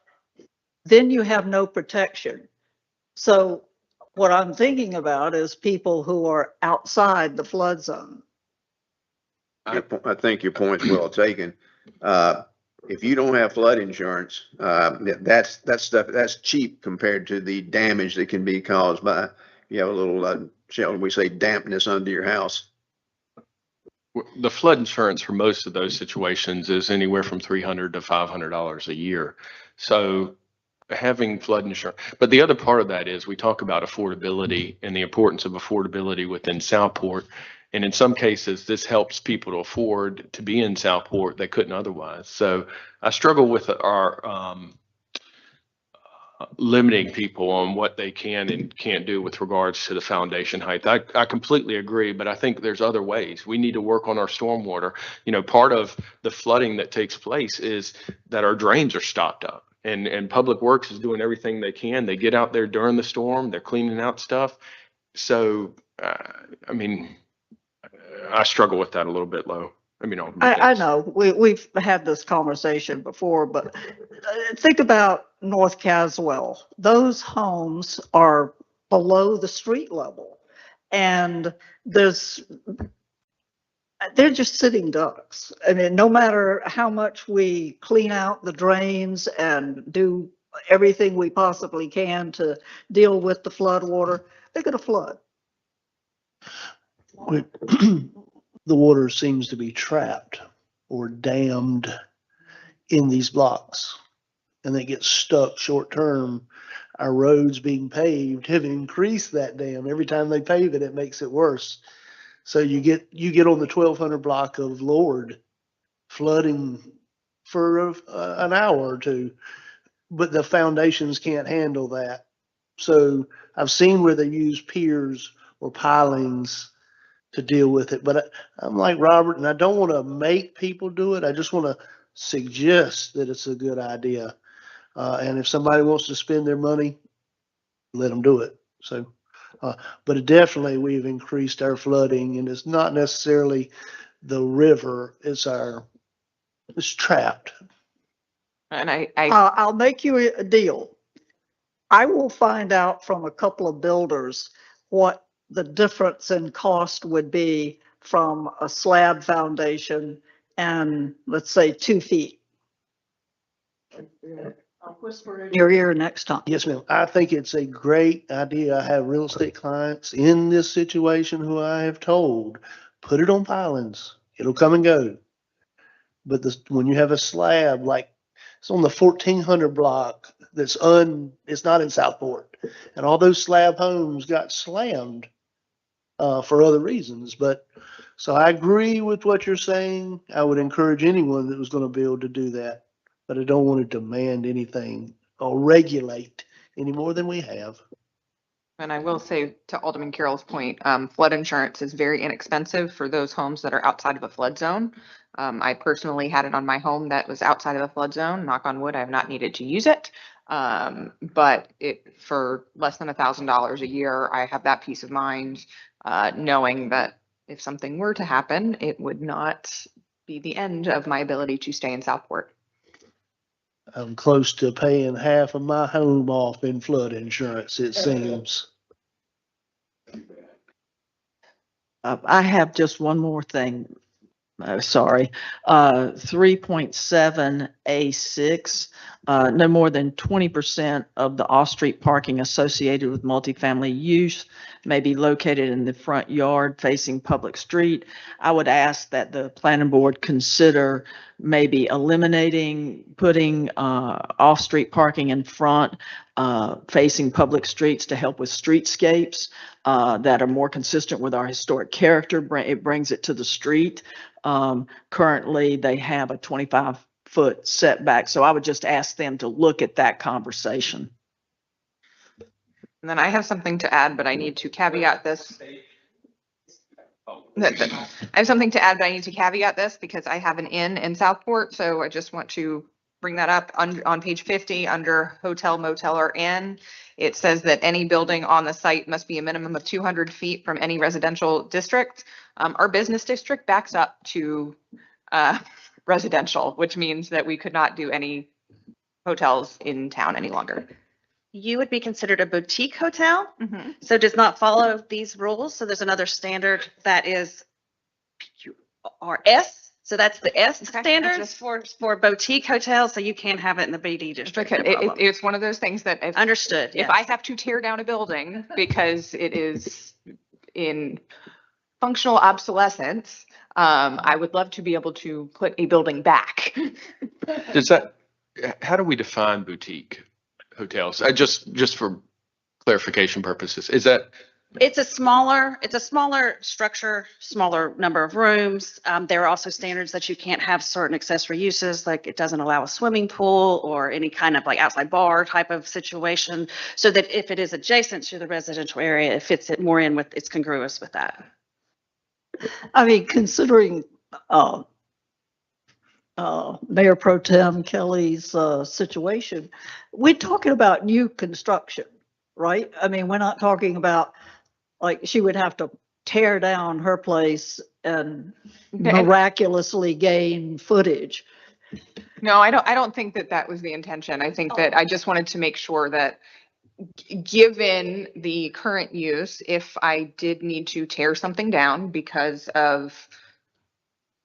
then you have no protection. So what I'm thinking about is people who are outside the flood zone. I think your point's well taken. If you don't have flood insurance, that's stuff that's cheap compared to the damage that can be caused by, you have a little, shall we say, dampness under your house. The flood insurance for most of those situations is anywhere from $300 to $500 a year. So having flood insurance, but the other part of that is we talk about affordability and the importance of affordability within Southport. And in some cases, this helps people to afford to be in Southport they couldn't otherwise. So I struggle with our limiting people on what they can and can't do with regards to the foundation height. I completely agree, but I think there's other ways. We need to work on our stormwater. You know, part of the flooding that takes place is that our drains are stopped up. And Public Works is doing everything they can. They get out there during the storm, they're cleaning out stuff. So, I mean, I struggle with that a little bit, Lo. I mean, I know we've had this conversation before, but think about North Caswell. Those homes are below the street level, and they're just sitting ducks. I mean, no matter how much we clean out the drains and do everything we possibly can to deal with the flood water, they're going to flood. We- The water seems to be trapped or dammed in these blocks, and they get stuck short term. Our roads being paved have increased that dam. Every time they pave it, it makes it worse. So you get on the 1200 block of Lord flooding for an hour or two, but the foundations can't handle that. So I've seen where they use piers or pilings to deal with it, but I'm like Robert, and I don't want to make people do it. I just want to suggest that it's a good idea. And if somebody wants to spend their money, let them do it. So, but definitely we've increased our flooding, and it's not necessarily the river, it's trapped. And I I'll make you a deal. I will find out from a couple of builders what the difference in cost would be from a slab foundation and, let's say, 2 feet. I'll whisper in your ear next time. Yes, ma'am. I think it's a great idea. I have real estate clients in this situation who I have told, put it on pilings. It'll come and go. But when you have a slab, like it's on the 1400 block, it's not in Southport. And all those slab homes got slammed for other reasons. But so I agree with what you're saying. I would encourage anyone that was going to build to do that. But I don't want to demand anything or regulate any more than we have. And I will say to Alderman Carroll's point, flood insurance is very inexpensive for those homes that are outside of a flood zone. I personally had it on my home that was outside of a flood zone. Knock on wood, I have not needed to use it. But for less than $1,000 a year, I have that peace of mind, knowing that if something were to happen, it would not be the end of my ability to stay in Southport. I'm close to paying half of my home off in flood insurance, it seems. I have just one more thing. Sorry, 3.7A6, no more than 20% of the off-street parking associated with multifamily use may be located in the front yard facing public street. I would ask that the planning board consider maybe putting off-street parking in front facing public streets to help with streetscapes that are more consistent with our historic character. It brings it to the street. Currently, they have a 25-foot setback, so I would just ask them to look at that conversation. And then I have something to add, but I need to caveat this. I have something to add, but I need to caveat this because I have an inn in Southport, so I just want to bring that up. On page 50, under hotel, motel, or inn, it says that any building on the site must be a minimum of 200 feet from any residential district. Our business district backs up to residential, which means that we could not do any hotels in town any longer. You would be considered a boutique hotel, Mm-hmm. so does not follow these rules. So there's another standard that is PQRS. So that's the S Okay, standards for boutique hotels. So you can't have it in the BD district. No problem. It's one of those things that Understood. if I have to tear down a building because it is in functional obsolescence, I would love to be able to put a building back. How do we define boutique hotels? Just for clarification purposes, is that? It's a smaller structure, smaller number of rooms. There are also standards that you can't have certain accessory uses, like it doesn't allow a swimming pool or any kind of like outside bar type of situation. So that if it is adjacent to the residential area, it fits it more in with, it's congruous with that. I mean, considering Mayor Pro Tem Kelly's situation, we're talking about new construction, right? I mean, we're not talking about like she would have to tear down her place and miraculously gain footage. No, I don't think that was the intention. I think that I just wanted to make sure that given the current use, if I did need to tear something down because of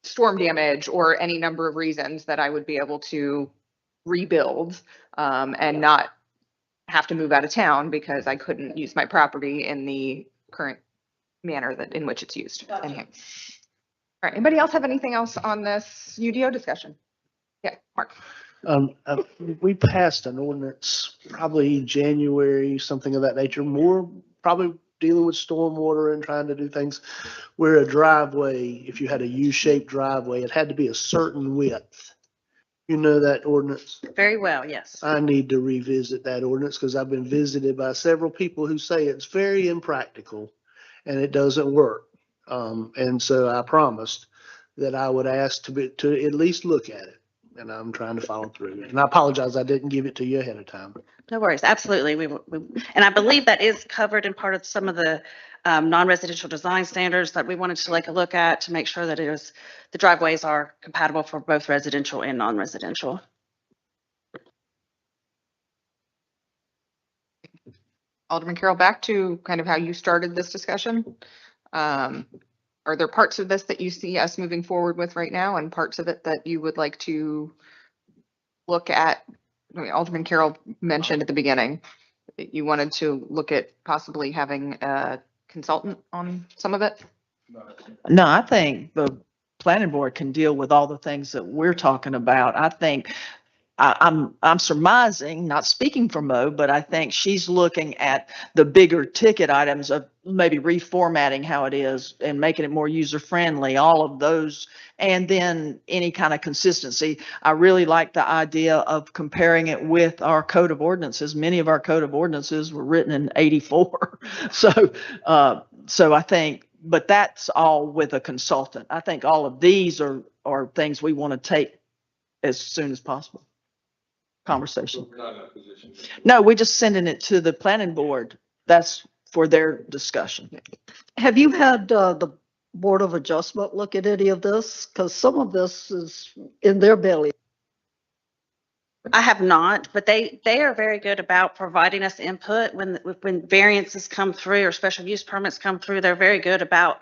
storm damage or any number of reasons, that I would be able to rebuild and not have to move out of town because I couldn't use my property in the current manner that in which it's used. Anyhow. All right, anybody else have anything else on this UDO discussion? Yeah, Mark. We passed an ordinance probably January, something of that nature, more probably dealing with stormwater and trying to do things where a driveway, if you had a U-shaped driveway, it had to be a certain width. You know that ordinance? Very well, yes. I need to revisit that ordinance because I've been visited by several people who say it's very impractical and it doesn't work. And so I promised that I would ask to at least look at it. And I'm trying to follow through. And I apologize, I didn't give it to you ahead of time. No worries, absolutely. And I believe that is covered in part of some of the non-residential design standards that we wanted to take a look at to make sure that the driveways are compatible for both residential and non-residential. Alderman Carroll, back to kind of how you started this discussion. Are there parts of this that you see us moving forward with right now and parts of it that you would like to look at? I mean, Alderman Carroll mentioned at the beginning that you wanted to look at possibly having a consultant on some of it. No, I think the planning board can deal with all the things that we're talking about. I think I'm surmising, not speaking for Mo, but I think she's looking at the bigger ticket items of maybe reformatting how it is and making it more user friendly, all of those. And then any kind of consistency. I really like the idea of comparing it with our code of ordinances. Many of our code of ordinances were written in 84. So I think, but that's all with a consultant. I think all of these are things we want to take as soon as possible. Conversation. No, we're just sending it to the planning board. That's for their discussion. Have you had the Board of Adjustment look at any of this? Because some of this is in their belly. I have not, but they are very good about providing us input when variances come through or special use permits come through. They're very good about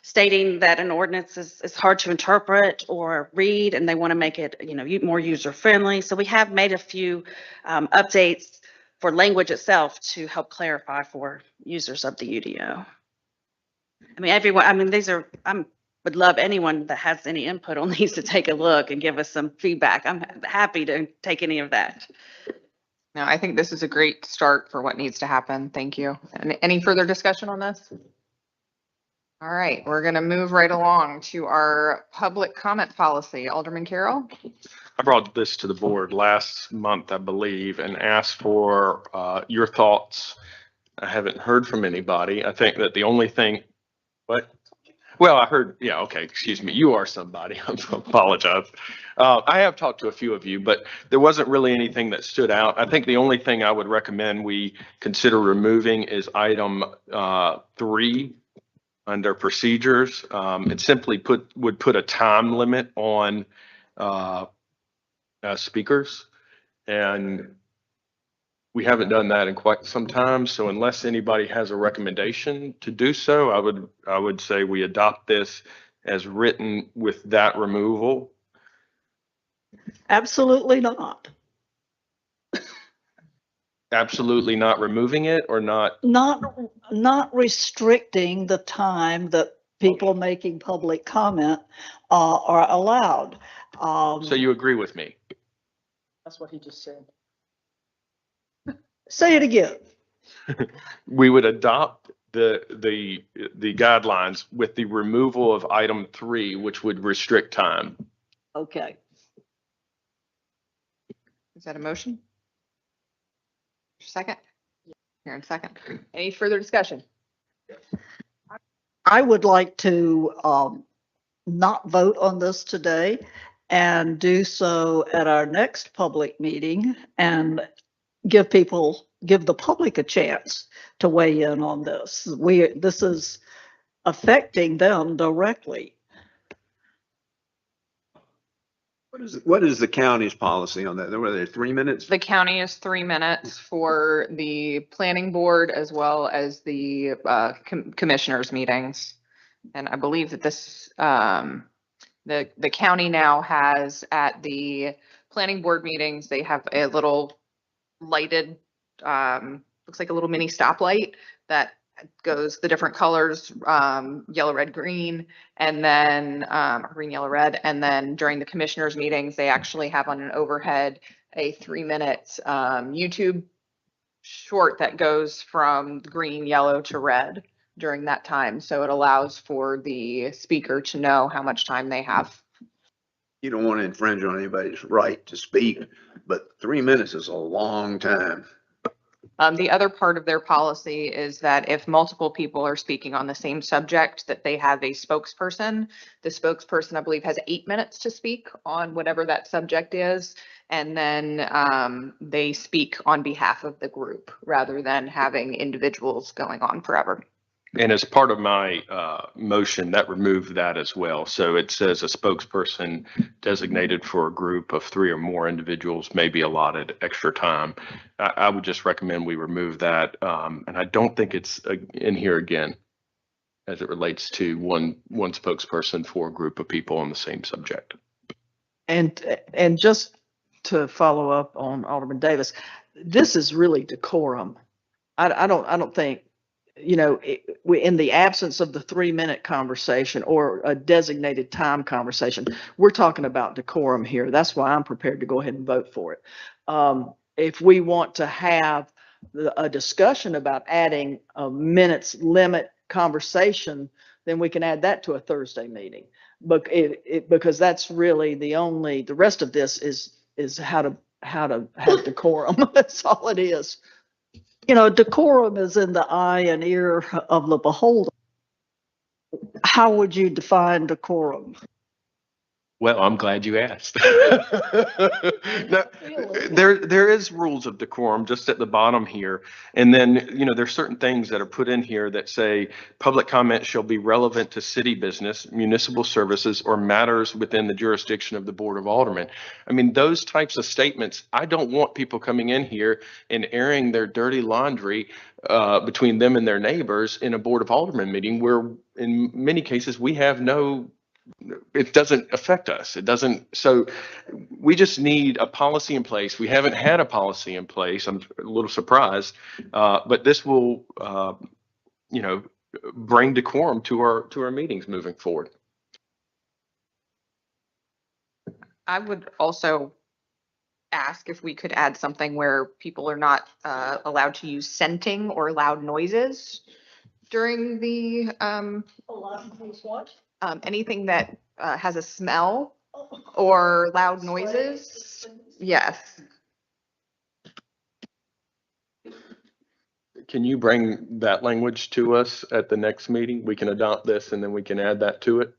stating that an ordinance is hard to interpret or read, and they want to make it, more user friendly. So we have made a few updates for language itself to help clarify for users of the UDO. I would love anyone that has any input on these to take a look and give us some feedback. I'm happy to take any of that. No, I think this is a great start for what needs to happen. Thank you. And any further discussion on this? All right, we're going to move right along to our public comment policy. Alderman Carroll? I brought this to the board last month, I believe, and asked for your thoughts. I haven't heard from anybody. I think that the only thing, what? Well, I heard, yeah, okay, excuse me. You are somebody. I apologize. I have talked to a few of you, but there wasn't really anything that stood out. I think the only thing I would recommend we consider removing is item 3 under procedures. It simply would put a time limit on speakers, and we haven't done that in quite some time. So unless anybody has a recommendation to do so, I would say we adopt this as written with that removal. Absolutely not. Absolutely not removing it, or not? Not restricting the time that people making public comment are allowed. So you agree with me? That's what he just said. Say it again. We would adopt the guidelines with the removal of item 3, which would restrict time. Okay. Is that a motion? Second? Here in second. Any further discussion? I would like to not vote on this today and do so at our next public meeting and give the public a chance to weigh in on this. This is affecting them directly. What is the county's policy on that? Were there 3 minutes? The county is 3 minutes for the planning board as well as the commissioners meetings. And I believe that this, the county now has at the planning board meetings, they have a little lighted, looks like a little mini stoplight that goes the different colors, yellow, red, green, and then, green, yellow, red. And then during the commissioners meetings, they actually have on an overhead a 3-minute, YouTube short that goes from green, yellow to red during that time. So it allows for the speaker to know how much time they have. You don't want to infringe on anybody's right to speak, but 3 minutes is a long time. The other part of their policy is that if multiple people are speaking on the same subject, that they have a spokesperson. The spokesperson, I believe, has 8 minutes to speak on whatever that subject is. And then they speak on behalf of the group rather than having individuals going on forever. And as part of my motion, that removed that as well. So it says a spokesperson designated for a group of 3 or more individuals may be allotted extra time. I would just recommend we remove that. And I don't think it's in here again as it relates to one spokesperson for a group of people on the same subject. And just to follow up on Alderman Davis, this is really decorum. I don't think, you know, in the absence of the 3-minute conversation or a designated time conversation, we're talking about decorum here. That's why I'm prepared to go ahead and vote for it. If we want to have a discussion about adding a minutes limit conversation, then we can add that to a Thursday meeting. But because that's really the rest of this is how to have decorum. That's all it is. You know, decorum is in the eye and ear of the beholder. How would you define decorum? Well, I'm glad you asked. No, there is rules of decorum just at the bottom here. And then, you know, there's certain things that are put in here that say public comment shall be relevant to city business, municipal services, or matters within the jurisdiction of the Board of Aldermen. I mean, those types of statements, I don't want people coming in here and airing their dirty laundry between them and their neighbors in a Board of Aldermen meeting where in many cases we have it doesn't affect us. It doesn't. So we just need a policy in place. We haven't had a policy in place. I'm a little surprised, but this will, you know, bring decorum to our meetings moving forward. I would also ask if we could add something where people are not allowed to use scenting or loud noises during the anything that has a smell or loud noises. Yes. Can you bring that language to us at the next meeting? We can adopt this and then we can add that to it.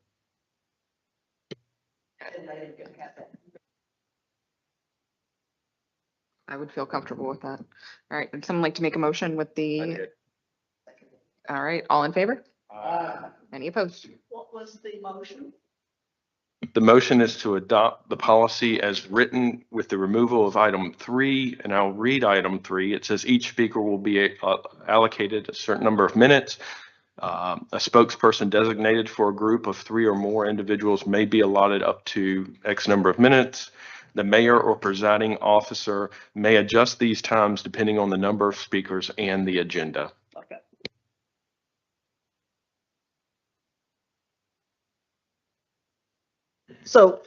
I would feel comfortable with that. All right. Would someone like to make a motion with the? All right. All in favor? Any opposed? What was the motion? The motion is to adopt the policy as written with the removal of item 3, and I'll read item 3. It says each speaker will be allocated a certain number of minutes. A spokesperson designated for a group of 3 or more individuals may be allotted up to X number of minutes. The mayor or presiding officer may adjust these times depending on the number of speakers and the agenda. Okay. So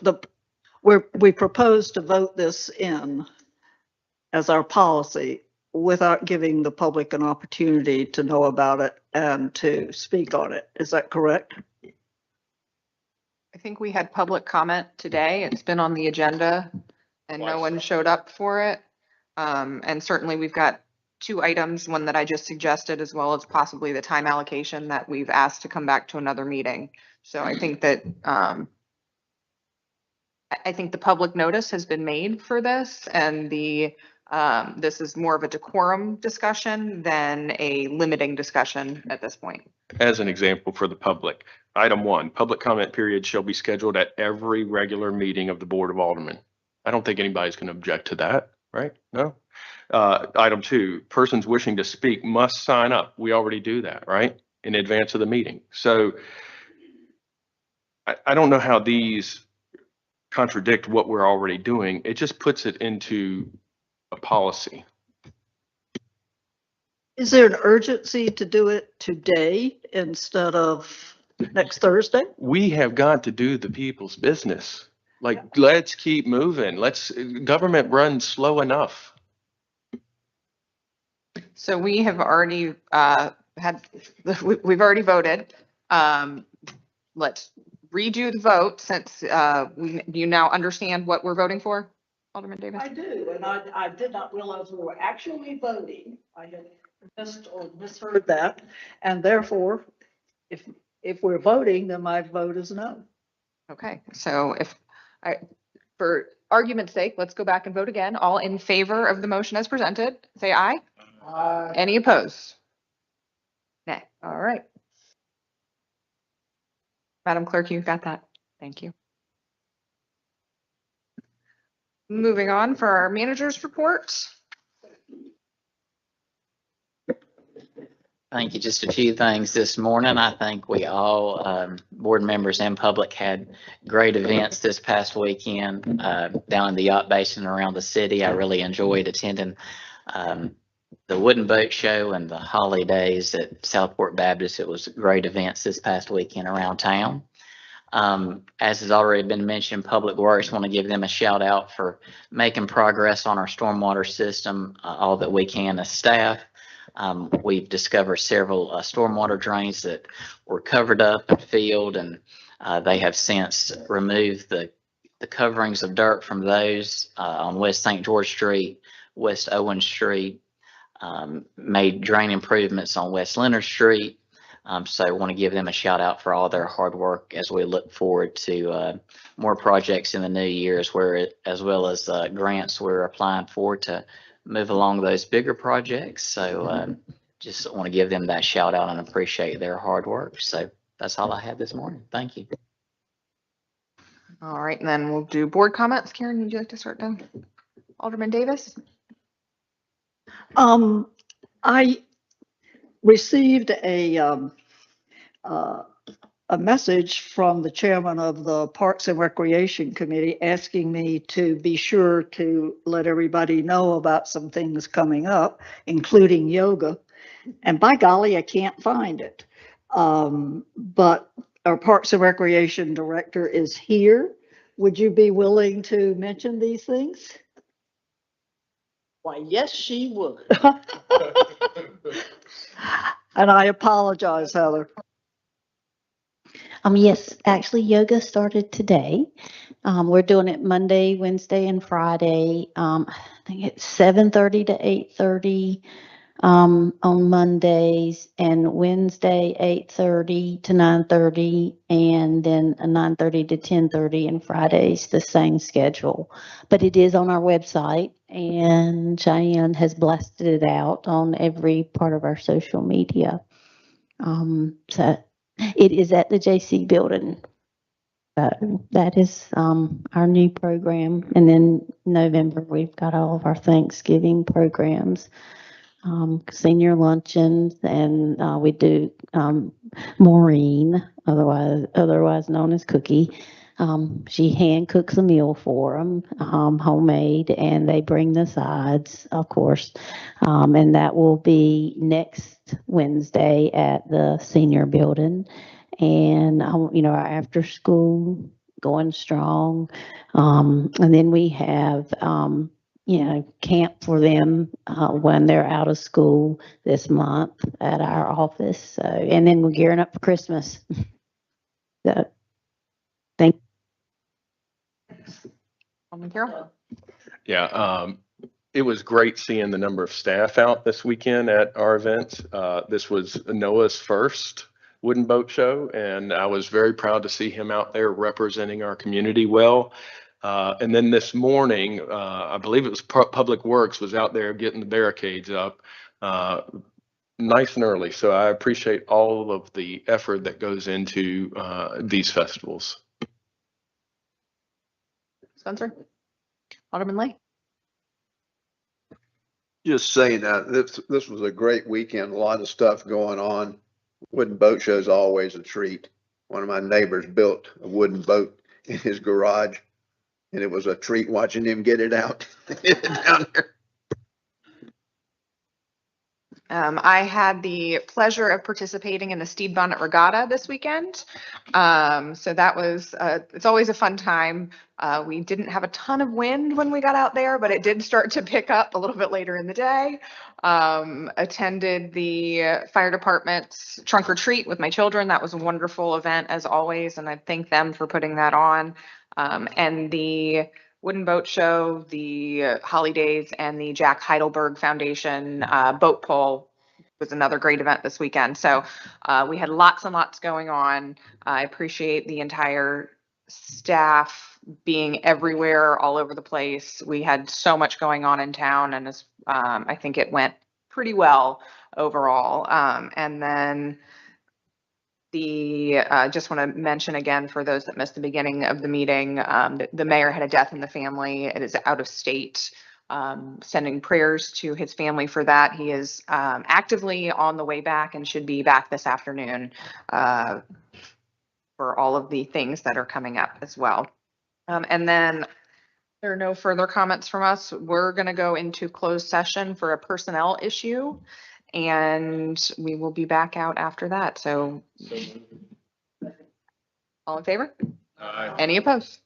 we propose to vote this in as our policy without giving the public an opportunity to know about it and to speak on it. Is that correct? I think we had public comment today. It's been on the agenda and no one showed up for it. And certainly we've got 2 items, one that I just suggested, as well as possibly the time allocation that we've asked to come back to another meeting. So I think that I think the public notice has been made for this, and this is more of a decorum discussion than a limiting discussion at this point. As an example for the public, item 1, public comment period shall be scheduled at every regular meeting of the Board of Aldermen. I don't think anybody's going to object to that, right? No. Item 2, persons wishing to speak must sign up. We already do that, right? In advance of the meeting. So I don't know how these contradict what we're already doing. It just puts it into a policy. Is there an urgency to do it today instead of next Thursday? We have got to do the people's business. Like, let's keep moving. Government runs slow enough. So we have already we've already voted. Let's redo the vote since do you now understand what we're voting for, Alderman Davis? I do, and I did not realize we were actually voting. I had missed or misheard that, and therefore, if we're voting, then my vote is no. Okay, so for argument's sake, let's go back and vote again. All in favor of the motion as presented, say aye. Any opposed? Nay. All right. Madam Clerk, you got that. Thank you. Moving on for our manager's reports. Thank you. Just a few things this morning. I think we all, board members and public, had great events this past weekend down in the yacht basin around the city. I really enjoyed attending the Wooden Boat Show and the holidays at Southport Baptist. It was great events this past weekend around town. As has already been mentioned, Public Works, want to give them a shout out for making progress on our stormwater system, all that we can as staff. We've discovered several stormwater drains that were covered up and filled, and they have since removed the coverings of dirt from those on West St. George Street, West Owen Street, made drain improvements on West Leonard Street. So I want to give them a shout out for all their hard work as we look forward to more projects in the new year, as well as grants we're applying for to move along those bigger projects. So just want to give them that shout out and appreciate their hard work. So that's all I had this morning. Thank you. All right, and then we'll do board comments. Karen, would you like to start down? Alderman Davis? I received a message from the chairman of the Parks and Recreation Committee asking me to be sure to let everybody know about some things coming up, including yoga. And by golly, I can't find it. But our Parks and Recreation Director is here. Would you be willing to mention these things? Why, yes, she would. And I apologize, Heather. Yes, actually yoga started today. We're doing it Monday, Wednesday, and Friday. I think it's 7:30 to 8:30 on Mondays, and Wednesday 8:30 to 9:30, and then 9:30 to 10:30, and Fridays the same schedule. But it is on our website, and Cheyenne has blasted it out on every part of our social media. So it is at the JC building. That is our new program. And then November, we've got all of our Thanksgiving programs, senior luncheons, and we do Maureen, otherwise known as Cookie. She hand cooks a meal for them, homemade, and they bring the sides, of course. And that will be next Wednesday at the senior building. And, our after school going strong. And then we have, camp for them when they're out of school this month at our office. So, and then we're gearing up for Christmas. So, thank you. Alderman Carroll? Yeah, it was great seeing the number of staff out this weekend at our events. This was Noah's first Wooden Boat Show, and I was very proud to see him out there representing our community well. And then this morning, I believe it was Public Works was out there getting the barricades up nice and early. So I appreciate all of the effort that goes into these festivals. Spencer? Alderman Lee? Just saying that this was a great weekend, a lot of stuff going on. Wooden Boat Show is always a treat. One of my neighbors built a wooden boat in his garage, and it was a treat watching him get it out down there. I had the pleasure of participating in the Steed Bonnet Regatta this weekend. So that was, it's always a fun time. We didn't have a ton of wind when we got out there, but it did start to pick up a little bit later in the day. Attended the fire department's trunk or treat with my children. That was a wonderful event as always, and I thank them for putting that on. And the Wooden Boat Show, the Holly Days, and the Jack Heidelberg Foundation boat pull was another great event this weekend. So we had lots and lots going on. I appreciate the entire staff being everywhere, all over the place. We had so much going on in town, and I think it went pretty well overall. And then just want to mention again for those that missed the beginning of the meeting, the mayor had a death in the family. It is out of state. Sending prayers to his family for that. He is actively on the way back and should be back this afternoon for all of the things that are coming up as well. And then there are no further comments from us. We're going to go into closed session for a personnel issue, and we will be back out after that. So all in favor? Aye. Any opposed?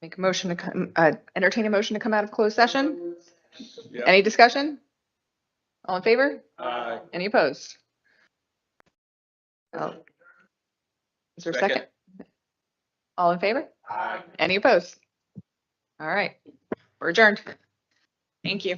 Make a motion to come, entertain a motion to come out of closed session. Yeah. Any discussion? All in favor? Aye. Any opposed? Oh. Is there a second? All in favor? Aye. Any opposed? All right, we're adjourned. Thank you.